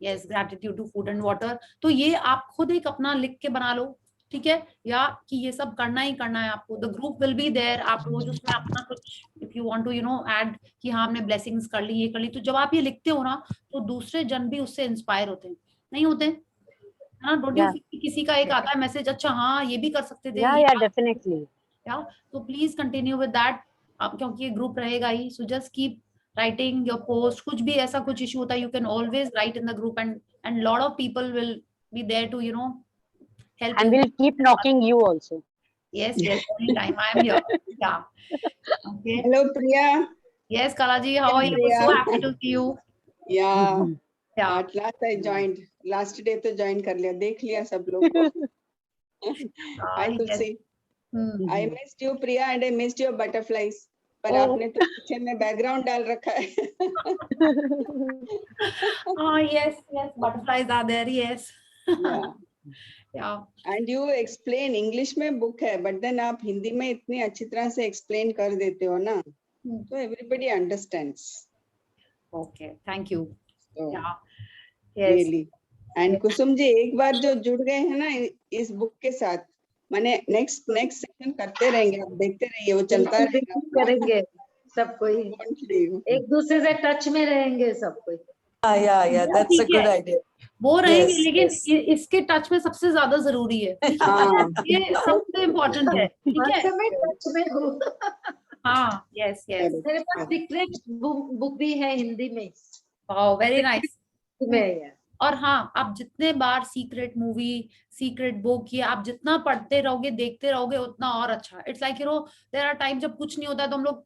Yes, gratitude to food and water. तो ये आप खुद एक अपना लिख के बना लो, ठीक है? या कि ये सब करना ही करना है आपको। The group will be there. आप रोज उसमें अपना कुछ, if you want to add कि हाँ हमने ब्लेसिंग्स कर ली, ये कर ली, तो जब आप ये लिखते हो ना, तो दूसरे जन भी उससे इंस्पायर होते हैं, नहीं होते हैं? है ना? Don't you feel? किसी का एक आता है मैसेज, अच्छा हाँ ये भी कर सकते थे। Yeah, definitely. या तो प्लीज कंटिन्यू विद दैट, क्योंकि ये ग्रुप रहेगा ही। So just keep writing your post. कुछ भी ऐसा कुछ issue होता है, you can always write in the group, and lot of people will be there to help. And we'll keep knocking you also. Yes, anytime I am here. Yeah. Okay. Hello Priya. Yes, Kalaji, how are you? So happy to see you. Yeah. Yeah. At last I joined. Last day तो join कर लिया, देख लिया सब लोग को। Hi Tulsi. I missed you Priya and I missed your butterflies. पर आपने तो पीछे में बैकग्राउंड डाल रखा है। Yes, butterflies are there, yes. Yeah. And you explain English में बुक है, but then आप हिंदी में इतनी अच्छी तरह से explain कर देते हो ना, तो everybody understands. Okay, thank you. So, yeah. Yes. Really. And Kusum ji एक बार जो जुड़ गए हैं ना इस बुक के साथ, माने नेक्स्ट सेशन करते रहेंगे, आप देखते रहिए, वो चलता रहेगा। करेंगे सब कोई, एक दूसरे से टच में रहेंगे सब कोई। Yeah, that's a good idea. वो रहेंगे, लेकिन इसके टच में सबसे ज्यादा जरूरी है। ये सबसे इम्पोर्टेंट है, ठीक है? टच में हूँ। हाँ, यस। मेरे पास सीक्रेट बुक भी है हिंदी में। Wow, very nice. में और हाँ, आप जितने बार सीक्रेट मूवी, सीक्रेट बुक, ये आप जितना पढ़ते रहोगे, देखते रहोगे, उतना और अच्छा। It's like there are time जब कुछ नहीं होता है तो हम लोग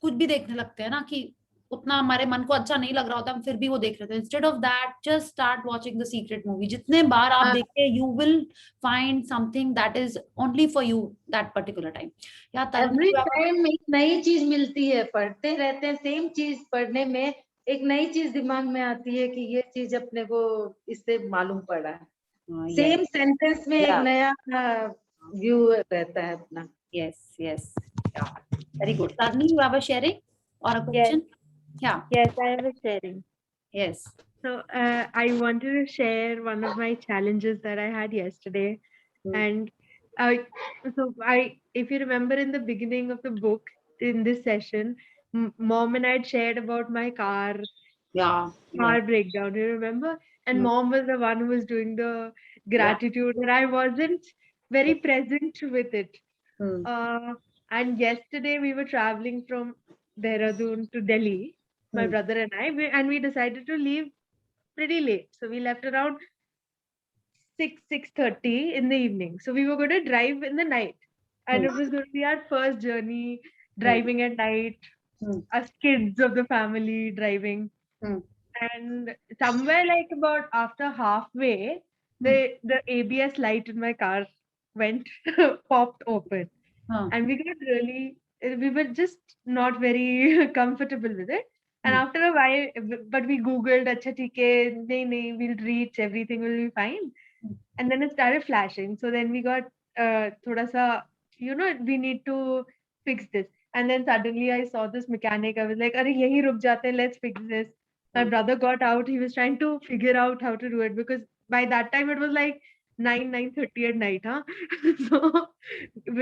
कुछ भी देखने लगते हैं ना, कि उतना हमारे मन को अच्छा नहीं लग रहा होता, हम फिर भी वो देख रहे थे। Instead of that, just start watching the secret movie. जितने बार आप देखते, you will find something that is only for you that particular time. या एवरी टाइम एक नई चीज मिलती है, पढ़ते रहते हैं सेम चीज, पढ़ने में एक नई चीज दिमाग में आती है कि ये चीज अपने को इससे मालूम पड़ा है। सेम सेंटेंस में एक नया व्यू रहता है अपना। Yes, very good. Tarni, you have a sharing or a question? Yes, I have a sharing. Yes. So I wanted to share one of my challenges that I had yesterday. And if you remember in the beginning of the book, in this session, Mom and I had shared about my car breakdown, you remember? And Mom was the one who was doing the gratitude, and I wasn't very present with it. And yesterday we were traveling from Dehradun to Delhi, my brother and I, and we decided to leave pretty late. So we left around 6:30 in the evening. So we were going to drive in the night, and it was going to be our first journey driving at night, us kids of the family driving. And somewhere like about after halfway, the ABS light in my car went popped open, and we were just not very comfortable with it. And after a while, but we Googled, acha theek hai, nahi, we'll reach, everything will be fine. And then it started flashing. So then we got thoda sa, we need to fix this. And then suddenly I saw this mechanic. I was like, "Arey, yahi ruk jate hain, let's fix this." My brother got out. He was trying to figure out how to do it, because by that time it was like 9:30 at night, huh? So,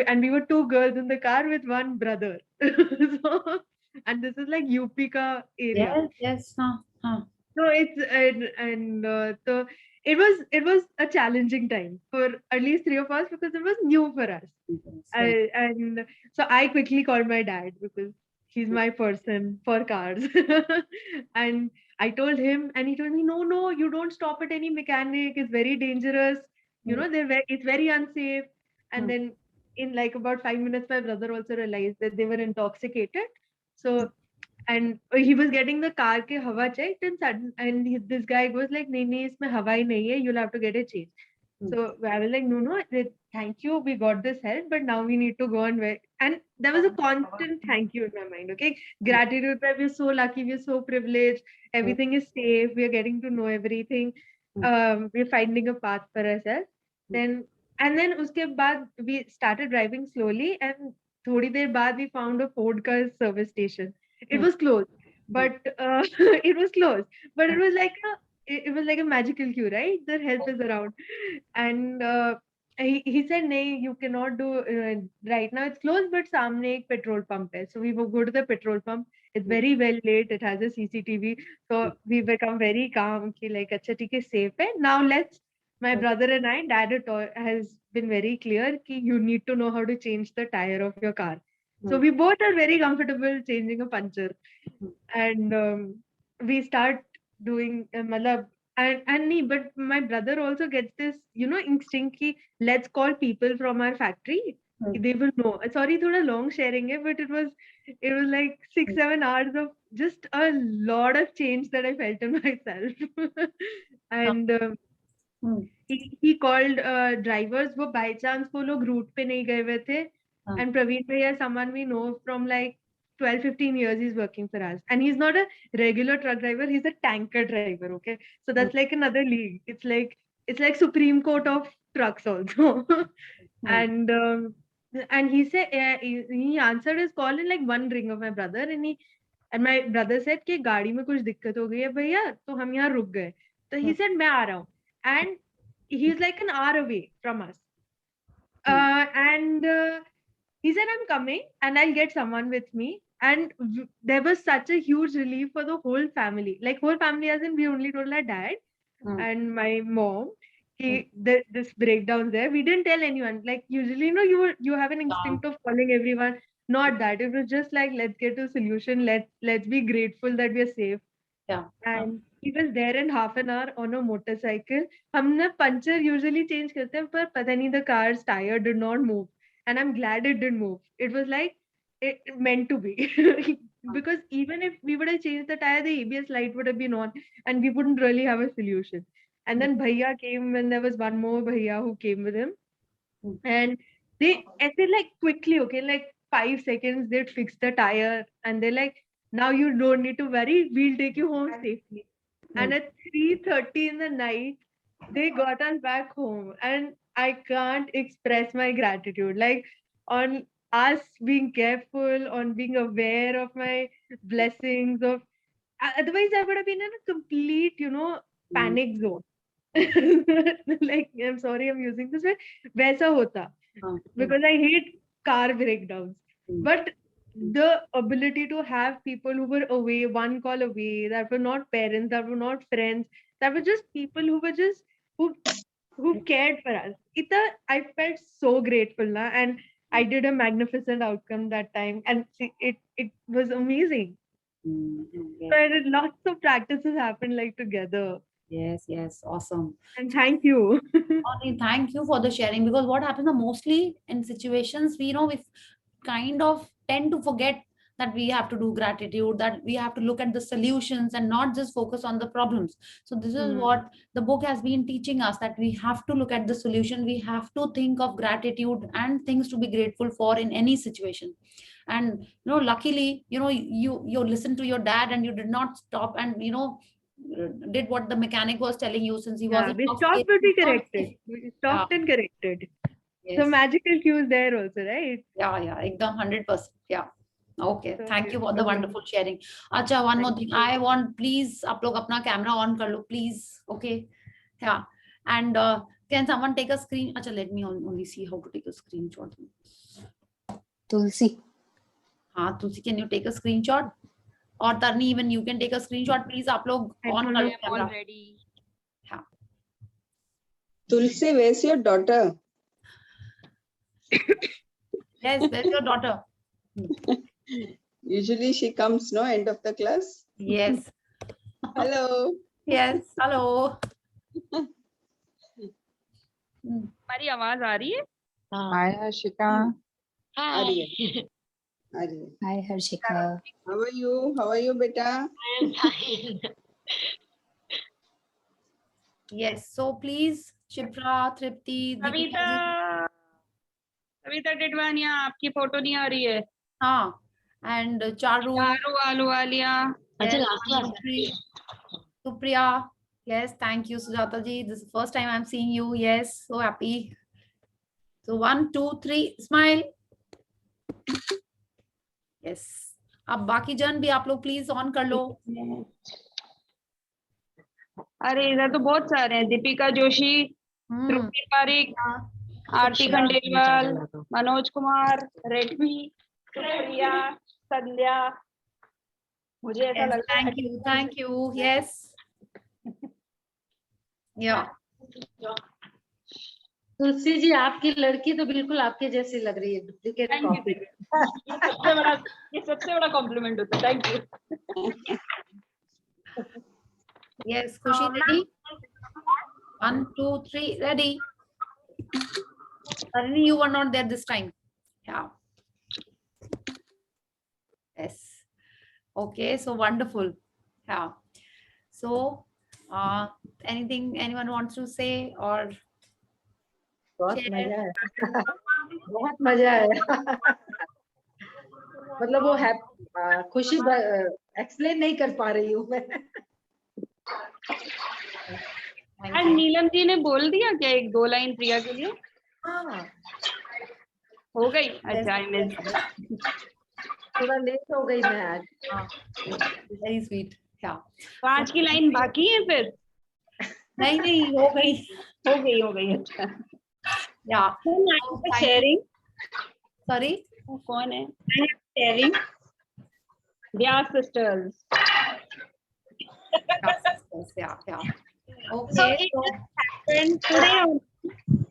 and we were two girls in the car with one brother. So, and this is like UP ka area. Yes. So it's so it was a challenging time for at least three of us, because it was new for us. And so I quickly called my dad, because he's my person for cars. And I told him, and he told me, no, you don't stop at any mechanic. It's very dangerous. You know, it's very unsafe. And then in like about 5 minutes, my brother also realized that they were intoxicated. So, and he was getting the car ke hawa checked, and this guy goes like, nahi, isme hawa hi nahi hai. You'll have to get it changed. So I was like, no, thank you. We got this help, but now we need to go and wait. And there was a constant thank you in my mind. Okay. Gratitude. We're so lucky. We're so privileged. Everything is safe. We're getting to know everything. We're finding a path for ourselves. Then uske baad we started driving slowly, and thodi der baad we found a Ford car service station. It was closed, but it was closed, but it was like a magical cue, right? Their help is around. And he said, "No, you cannot do right now. It's closed, but samne ek petrol pump hai." So we will go to the petrol pump. It's very well lit. It has a CCTV. So we become very calm. Ki like, acha, theek hai, safe hai. Now my brother and I, dad has been very clear ki you need to know how to change the tire of your car. So we both are very comfortable changing a puncture. And we start doing but my brother also gets this, instinct ki let's call people from our factory. They will know. Sorry, thoda long sharing hai, but it was like 6-7 hours of just a lot of change that I felt in myself. And he called drivers. वो by chance वो लोग route पे नहीं गए हुए थे. And Praveen Bhaiya, someone we know from like 12-15 years, he's working for us, and he's not a regular truck driver, he's a tanker driver. Okay, so that's like another league. It's like Supreme Court of trucks also. And he said he answered his call in like one ring of my brother, and my brother said कि गाड़ी में कुछ दिक्कत हो गई है भैया, तो हम यहाँ रुक गए. So he said मैं आ रहा हूँ, and he's like an hour away from us. And he said, I'm coming and I'll get someone with me. And there was such a huge relief for the whole family. Like whole family, as in we only told our dad and my mom. This breakdown there. We didn't tell anyone. Like usually, you have an instinct of calling everyone. Not that. It was just like, let's get a solution. Let's be grateful that we're safe. Yeah. And he was there in half an hour on a motorcycle. हमने puncture usually change करते हैं, पर पता नहीं the car's tire did not move. And I'm glad it didn't move. It was like it meant to be. Because even if we would have changed the tire, the ABS light would have been on and we wouldn't really have a solution. And then Bhaiya came when there was one more Bhaiya who came with him. And they like quickly, okay, like 5 seconds, they'd fix the tire and they're like, now you don't need to worry, we'll take you home safely. And at 3:30 in the night, they got us back home, and I can't express my gratitude. Like on us being careful, on being aware of my blessings. Otherwise, I would have been in a complete, panic zone. Like, I'm sorry, I'm using this word. Vaisa hota, because I hate car breakdowns. But the ability to have people who were away, one call away, that were not parents, that were not friends, that were just people who were just who cared for us. I felt so grateful now, and I did a magnificent outcome that time, and it was amazing. So I did lots of practices happen like together. Yes, awesome. And thank you. Thank you for the sharing, because what happens mostly in situations, we kind of tend to forget that we have to do gratitude, that we have to look at the solutions and not just focus on the problems. So this is what the book has been teaching us, that we have to look at the solution. We have to think of gratitude and things to be grateful for in any situation. And luckily, you listened to your dad and you did not stop and did what the mechanic was telling you, since he was we stopped to be corrected. We stopped and corrected. Yes. So magical cues there also, right? Yeah, ekdam 100%. Yeah. Okay, so thank you for the wonderful sharing. Acha, one more thing. I want, please, aap log apna camera on kar lo, please. Okay. Yeah. And can someone take a screen? Acha, let me only see how to take a screenshot. Tulsi. Tulsi, can you take a screenshot? Or Tarni, even you can take a screenshot, please. Aap log on kar lo camera. Already. Yeah. Tulsi, where's your daughter? Yes, where's your daughter? Usually she comes, no, end of the class. Yes. Hello. Yes. Hello. हमारी आवाज आ रही है? Hi Harshika. आ रही है, आ रही है. Hi Harshika. How are you? How are you, beta? I am fine. Yes. So please, Shipra, Tripti, कविता, कविता टिटवानिया, आपकी photo नहीं आ रही है. हाँ. And Charu. Charu Ahluwalia. Yes. Supriya. Yes. Thank you, Sujata ji. This is the first time I'm seeing you. Yes. So happy. So 1, 2, 3. Smile. Yes. अब बाकी जन भी आप लोग प्लीज ऑन कर लो. अरे इधर तो बहुत सारे हैं. दीपिका जोशी, त्रुप्ति पारिक, आरती खंडेलवाल, मनोज कुमार, रेडमी, सुप्रिया, संध्या. मुझे ऐसा Yes, लग रहा है. thank you. Yes. Yeah. Tulsi ji, आपकी लड़की तो बिल्कुल आपके जैसी लग रही है, डुप्लीकेट कॉपी. ये सबसे बड़ा कॉम्प्लीमेंट होता है. Thank you. Yes, Khushi, ready? 1, 2, 3, ready. Suddenly you were not there this time. Yeah. Yes. Okay, so wonderful. Yeah. So, anything anyone wants to say or बहुत share? मजा है. बहुत मजा है. मतलब वो खुशी एक्सप्लेन नहीं कर पा रही हूँ मैं. नीलम जी ने बोल दिया क्या 1-2 लाइन प्रिया के लिए? हाँ. हो गई. अच्छा, आई मिस. थोड़ा लेट हो गई मैं आज. Very sweet. Yeah. 5 की लाइन बाकी है फिर? नहीं हो गई. हो गई. अच्छा. Yeah. शेयरिंग. Sorry. कौन है? Sharing. Vyas sisters. Yeah. Okay. So,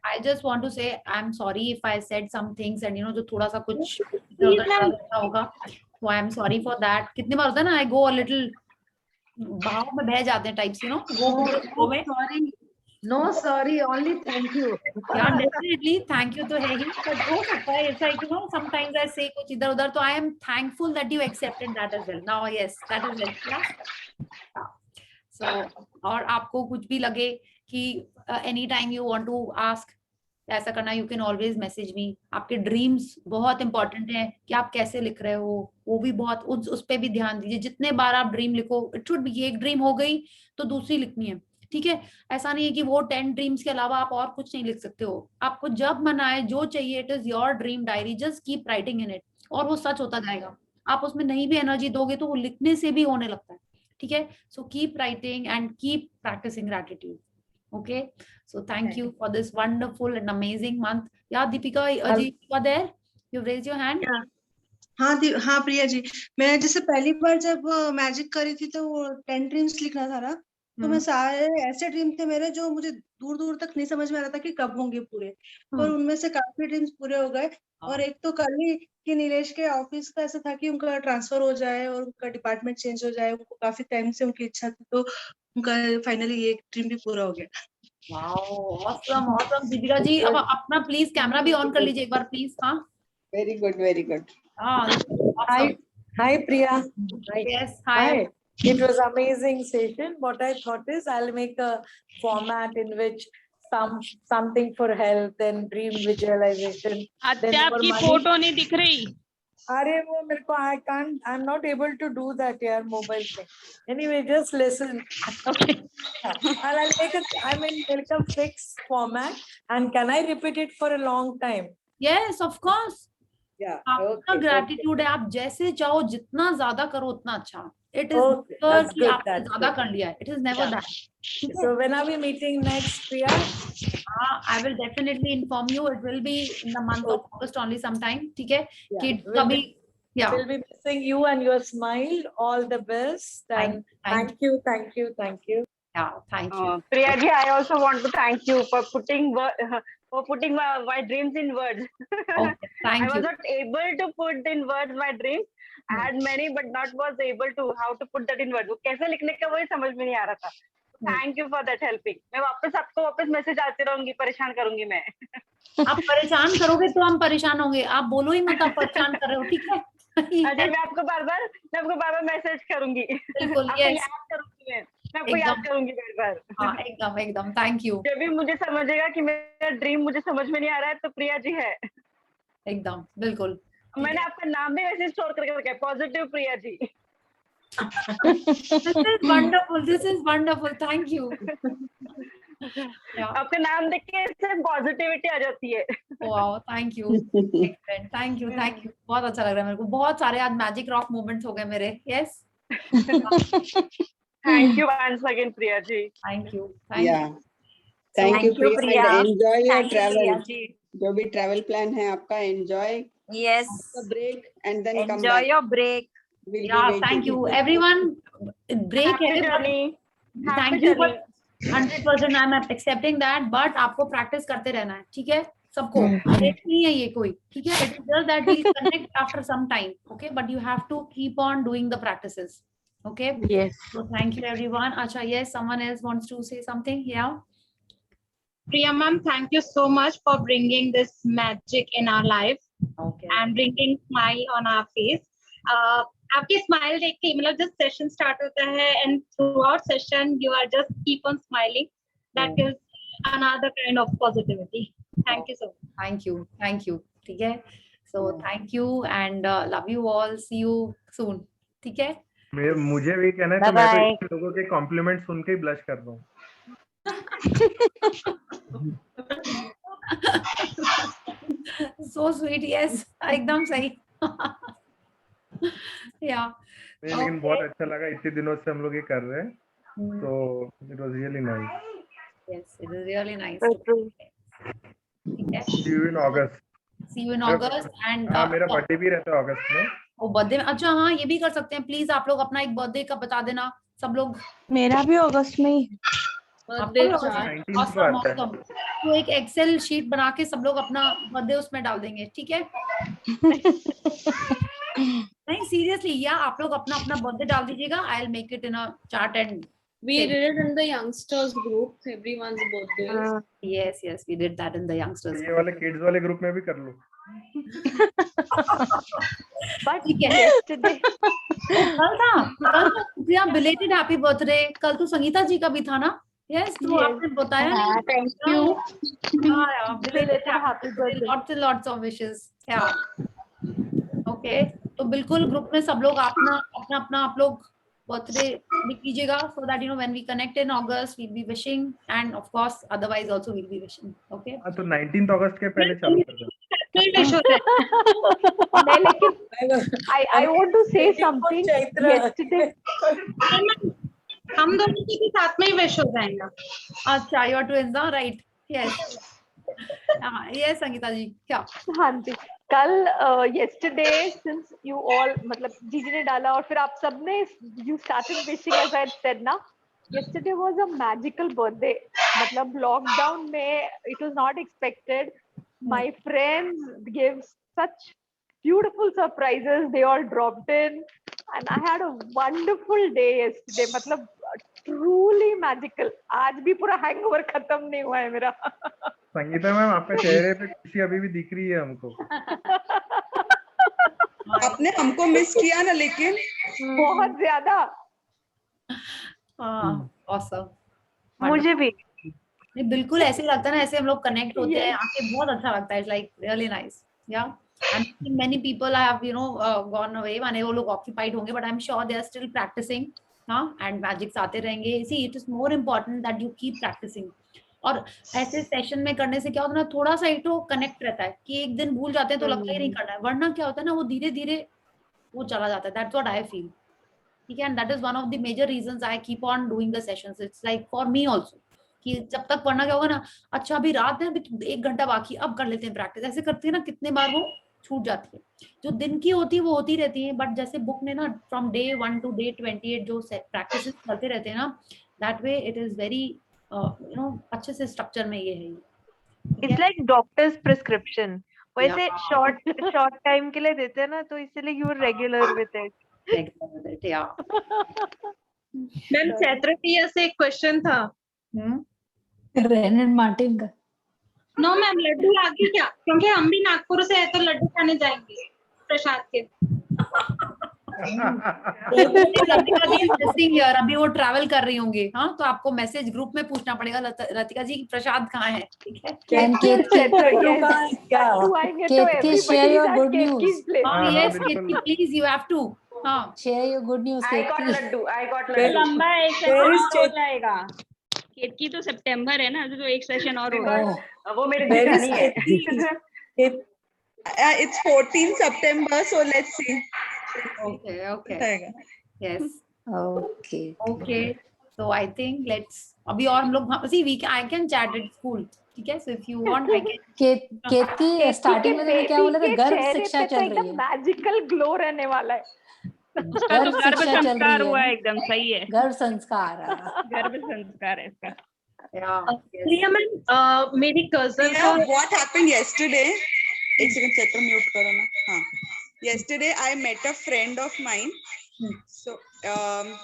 I just want to say I'm sorry if I said some things and जो थोड़ा सा कुछ होगा, so I'm sorry for that. कितनी बार होता है ना, I go a little भाव में बह जाते हैं types, go में. No sorry, only thank you. Yeah, definitely thank you तो है ही, but हो सकता है it's like sometimes I say कुछ इधर उधर, तो I am thankful that you accepted that as well. Now yes, that is it. Yeah. So और आपको कुछ भी लगे कि any time you want to ask ऐसा करना, you can always message me. आपके ड्रीम्स बहुत इंपॉर्टेंट है कि आप कैसे लिख रहे हो, वो भी बहुत उस पे भी ध्यान दीजिए. जितने बार आप ड्रीम लिखो, इट शुड बी, एक ड्रीम हो गई तो दूसरी लिखनी है. ठीक है, ऐसा नहीं है कि वो 10 ड्रीम्स के अलावा आप और कुछ नहीं लिख सकते हो. आपको जब मन आए, जो चाहिए, it is your dream diary, just keep writing in it, और वो सच होता जाएगा. आप उसमें नहीं भी एनर्जी दोगे तो वो लिखने से भी होने लगता है. ठीक है, so keep writing and keep practising gratitude. Okay, so thank you for this wonderful and amazing month. Yeah, Deepika ji, you are there? You raised your hand? हाँ प्रिया जी, मैं जैसे पहली बार जब मैजिक करी थी तो वो 10 ड्रीम्स लिखना था ना, तो मैं सारे ऐसे ड्रीम थे मेरे जो मुझे दूर दूर तक नहीं समझ में आ रहा था कि कब होंगे पूरे, पर उनमें से काफी ड्रीम्स पूरे हो गए. और एक तो कल ही कि नीलेश के ऑफिस का ऐसा था कि उनका ट्रांसफर हो जाए और उनका डिपार्टमेंट चेंज हो जाए. उनको काफी टाइम से उनकी इच्छा थी, तो उनका फाइनली ये ड्रीम भी पूरा हो गया. Wow, awesome. दीपिका जी, अब अपना प्लीज कैमरा भी ऑन कर लीजिए एक बार प्लीज. हाँ, Very good. Awesome. Hi Priya. Yes, hi. It was amazing session. What I thought is I'll make a format in which something for health and dream visualization. अच्छा, आपकी photo नहीं दिख रही. अरे वो मेरे को I'm not able to do that यार mobile पे. Anyway, just listen. Okay. And I'll make a fixed format. And can I repeat it for a long time? Yes, of course. Yeah. आपका ग्रैटिट्यूड है, आप जैसे चाहो जितना ज्यादा करो उतना अच्छा. It is that's कि good, आपने that's ज्यादा good. कर लिया है. It is never that. So when are we meeting next, Priya? I will definitely inform you. It will be in the month of August only sometime. ठीक है, कि We'll कभी We'll be missing you and your smile. All the best. And thank you. Yeah, thank you. Priya ji, I also want to thank you for for putting my dreams in words. Okay, I thank was you. not able to put in words my dreams. I had many, but not was able to how to put that in words. वो कैसे लिखने का वही समझ में नहीं आ रहा था. Thank you for that helping. मैं आपको वापस मैसेज आते रहूंगी, परेशान करूंगी मैं. आप परेशान करोगे तो हम परेशान होंगे. आप बोलो ही मत आप परेशान कर रहे हो, ठीक है? अच्छा, मैं आपको बार बार मैसेज करूंगी. बिल्कुल, आपको yes. याद करूंगी मैं आपको याद करूंगी बार बार. हाँ, एकदम थैंक यू. जब भी मुझे समझेगा कि मेरा ड्रीम मुझे समझ में नहीं आ रहा है तो प्रिया जी है. एकदम बिल्कुल. मैंने आपका नाम भी वैसे स्टोर करके रखा है, positive Priya ji. This is wonderful. Thank you. आपका नाम देख के सिर्फ पॉजिटिविटी आ जाती है. Wow, thank you. Thank you. बहुत अच्छा लग रहा है मेरे को. बहुत सारे आज मैजिक रॉक मोमेंट्स हो गए मेरे. Yes. Thank you once again, Priya ji. Thank you. Thank you, Priya. And enjoy your travel. ji. जो भी travel plan है आपका, enjoy. Yes. Break and then come Enjoy back. your break. We'll be Yeah, waiting. thank you everyone. Break Happy है. journey. Thank you. 100% I'm accepting that. But आपको practice करते रहना है, ठीक है? सबको. Break नहीं है ये कोई, ठीक है? It is just that we'll connect after some time, okay? But you have to keep on doing the practices, okay? Yes. So thank you everyone. Acha, yes, someone else wants to say something? Yeah. Priya ma'am, thank you so much for bringing this magic in our life. Okay. And bringing smile on our face. आपकी smile देख के मतलब जब session start होता है and throughout session you are just keep on smiling. That gives another kind of positivity. Thank you so much. Thank you. ठीक है? So thank you and love you all. See you soon. ठीक है? मुझे भी कहना है कि मैं तो इतने लोगों के कॉम्प्लीमेंट सुन के ही ब्लश कर रहा हूँ. So sweet, yes. एकदम सही. Yeah. लेकिन बहुत अच्छा लगा, इतने दिनों से हम लोग ये कर रहे हैं, तो it was really nice. Yes, it is really nice. ठीक है? See you in August. See you in August and हाँ, मेरा बर्थडे भी रहता है अगस्त में. ओ बर्थडे में. अच्छा हाँ, ये भी कर सकते हैं. प्लीज आप लोग अपना एक बर्थडे का बता देना सब लोग. मेरा भी अगस्त में ही. Awesome. तो एक एक्सेल शीट बना के सब लोग अपना बर्थडे उसमें डाल देंगे, ठीक है? नहीं सीरियसली, या आप लोग अपना बर्थडे डाल दीजिएगा. I will make it in a chart and we did it in the youngsters group. Everyone's birthdays. Yes, we did that in the youngsters. ये वाले किड्स वाले ग्रुप में भी कर लो. But yesterday कल belated happy birthday. कल तो संगीता जी का भी था ना? Yes, तो आपने बताया नहीं. Thank you. हाँ, belated happy birthday. Lots of wishes. Yeah. Okay. तो बिल्कुल ग्रुप में सब लोग अपना आप लोग बर्थडे लिख लीजिएगा, so that when we connect in August we'll be wishing and of course otherwise also we'll be wishing. Okay. हाँ, तो 19th अगस्त के पहले चालू कर दो. I want to say something. Yesterday हम दोनों के साथ में ही विश हो जाएगा. अच्छा, you are twins, right? Yes. Yes, Sangeeta जी क्या? हाँ जी. कल yesterday since you all मतलब जीजी ने डाला और फिर आप सब ने you started wishing as I said ना. Yesterday was a magical birthday. मतलब lockdown में it was not expected. My friends gave such beautiful surprises. They all dropped in and I had a wonderful day yesterday. मतलब truly magical. आज भी पूरा hangover खत्म नहीं हुआ है मेरा. संगीता मैम, आपके चेहरे पे खुशी अभी भी दिख रही है हमको. आपने हमको मिस किया ना, लेकिन बहुत ज्यादा. awesome. मुझे भी. बिल्कुल ऐसे लगता है ना, ऐसे हम लोग कनेक्ट होते हैं, आके बहुत अच्छा लगता है. It's like really nice. Yeah. And many people have gone away. माने वो लोग occupied होंगे, but I'm sure they are still practicing. हाँ, and magics आते रहेंगे. See, it is more important that you keep practicing. और ऐसे सेशन में करने से क्या होता है ना, थोड़ा सा ही तो कनेक्ट रहता है कि एक दिन भूल जाते हैं तो लगता ही नहीं करना है, वरना क्या होता है ना, वो धीरे धीरे वो चला जाता है. That's what I feel. ठीक है, and that is one of the major reasons I keep on doing the sessions. It's like for me also कि जब तक पढ़ना क्या होगा ना, अच्छा अभी रात है, अभी 1 घंटा बाकी, अब कर लेते हैं प्रैक्टिस. ऐसे करते हैं ना, कितने बार वो छूट जाती है. जो दिन की होती है वो होती रहती है, बट जैसे बुक ने ना फ्रॉम डे 1 टू डे 28 जो प्रैक्टिस करते रहते हैं ना, that way it is very अच्छे से स्ट्रक्चर में ये है. It's like doctor's prescription. वैसे short time के लिए देते हैं ना, तो इसलिए you are regular with it. Regular with it, yeah. Ma'am Chaitra Priya से एक क्वेश्चन था। रेनन मार्टिन का। नो मैम, लड्डू लागी क्या? क्योंकि हम भी नागपुर से है तो लड्डू खाने जाएंगे प्रसाद के। रतिका जी इंटरेस्टिंग यार, अभी वो ट्रैवल कर रही होंगी, हाँ, तो आपको मैसेज ग्रुप में पूछना पड़ेगा रतिका जी प्रसाद कहाँ है, ठीक है? Ketki share your good news. Yes, Ketki, please, you have to. हाँ, share your good news. I got laddoo. लंबा एक सेशन हो जाएगा। केतकी तो सितंबर है ना, तो एक सेशन और होगा। वो मेरे दिल का नहीं है। It's 14 September, so let's see. Okay. Yes. Okay. So I think let's अभी और हम लोग see I can chat at school, ठीक है? So if you want I can. Ketaki starting में तुमने क्या बोला था? गर्भ शिक्षा चल रही है। मैजिकल ग्लो रहने वाला है। गर्भ शिक्षा चल रही है। हुआ एकदम सही है। गर्भ संस्कार। गर्भ संस्कार है इसका। प्रिया मैम, मेरी cousin का what happened yesterday? एक सेकंड चैत्र म्यूट करो ना। हाँ, yesterday I met a friend of mine. So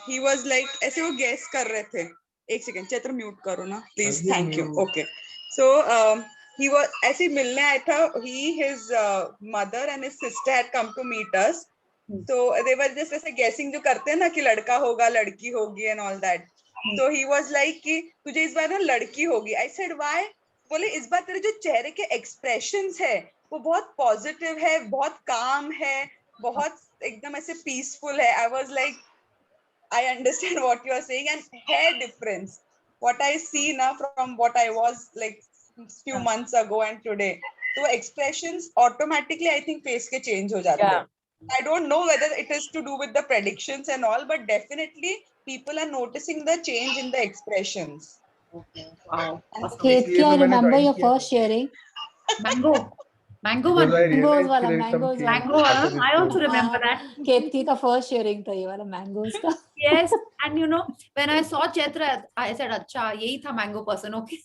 he was like, ऐसे वो guess कर रहे थे। एक सेकंड चैत्र म्यूट करो ना, please. Thank you. Okay. So he was ऐसे मिलने आया था। His mother and his sister had come to meet us. So they were just ऐसे guessing जो करते हैं ना कि लड़का होगा लड़की होगी and all that. So he was like कि तुझे इस बार ना लड़की होगी। I said why? बोले इस बार तेरे जो चेहरे के expressions है वो बहुत पॉजिटिव है, बहुत काम है, बहुत एकदम ऐसे पीसफुल है। I was like, I understand what you are saying, and hair difference, what I see now from what I was like few months ago and today, so expressions automatically I think face के change हो जाते हैं। I don't know whether it is to do with the predictions and all, but definitely people are noticing the change in the expressions. Okay. Wow. Ketki, I remember your first sharing. Mango one. Mangoes वाला। I also remember that. केतकी का first sharing था ये वाला mangoes का। Yes, and you know when I saw Chaitra, I said अच्छा यही था mango person, okay.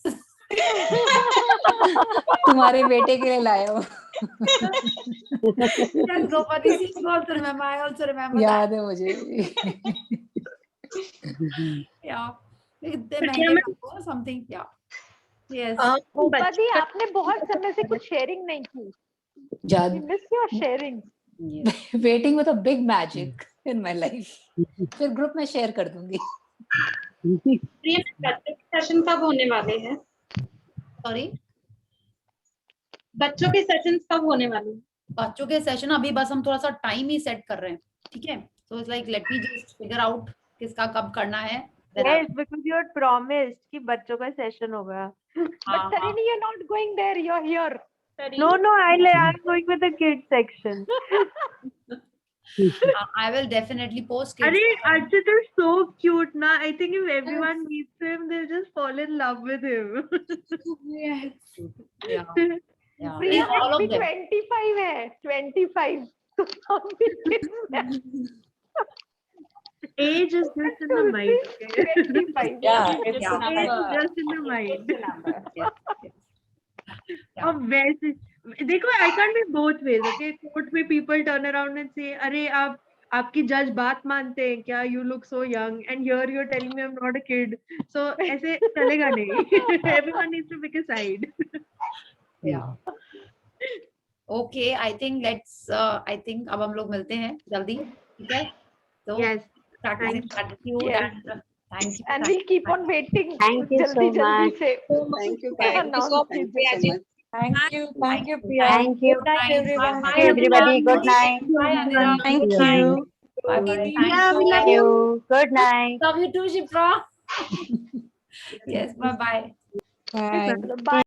तुम्हारे बेटे के लिए लाया हो। Yes, Gopati, you also remember. I also remember. याद है मुझे। Yeah. इतने महंगे mango something, yeah. Yes. गोपादी, आपने बहुत समय से कुछ शेयरिंग नहीं की। Jad. We miss your sharing. Waiting with a big magic in my life. फिर ग्रुप में शेयर कर दूंगी। प्रिया बच्चों के सेशन कब होने वाले हैं? Sorry. बच्चों के सेशंस कब होने वाले हैं? बच्चों के सेशन अभी बस हम थोड़ा सा टाइम ही सेट कर रहे हैं, ठीक है? So it's like let me just figure out किसका कब करना है। Yes, because you had promised कि बच्चों का सेशन होगा। But Tarini, you're not going there. You're here. No, I'm going with the kids section. I will definitely post kids. अरे Archit is so cute ना. I think if everyone meets him, they'll just fall in love with him. Yes. Yeah. Yeah. Priya, All of them. 25 है. 25. Age is just in the mind. Okay? 25. Yeah, Age is just in the mind. अब वैसे देखो, I can't be both ways. Okay, court में people turn around and say, अरे आपकी जज बात मानते हैं क्या? You look so young, and here you're telling me I'm not a kid. So ऐसे चलेगा नहीं. Everyone needs to pick a side. Yeah. Okay, I think I think अब हम लोग मिलते हैं जल्दी, ठीक है? So yes. Practicing gratitude and thank you. And we'll keep on waiting. Thank you so much. Thank you, Priya. Thank you so much. Thank you, Priya. Thank you. Good night, everyone. Thank you, everybody. Good night. Bye, Anira. Thank you. Bye. Thank you. Good night. Love you too, Shipra. Yes, bye-bye. Bye. Bye.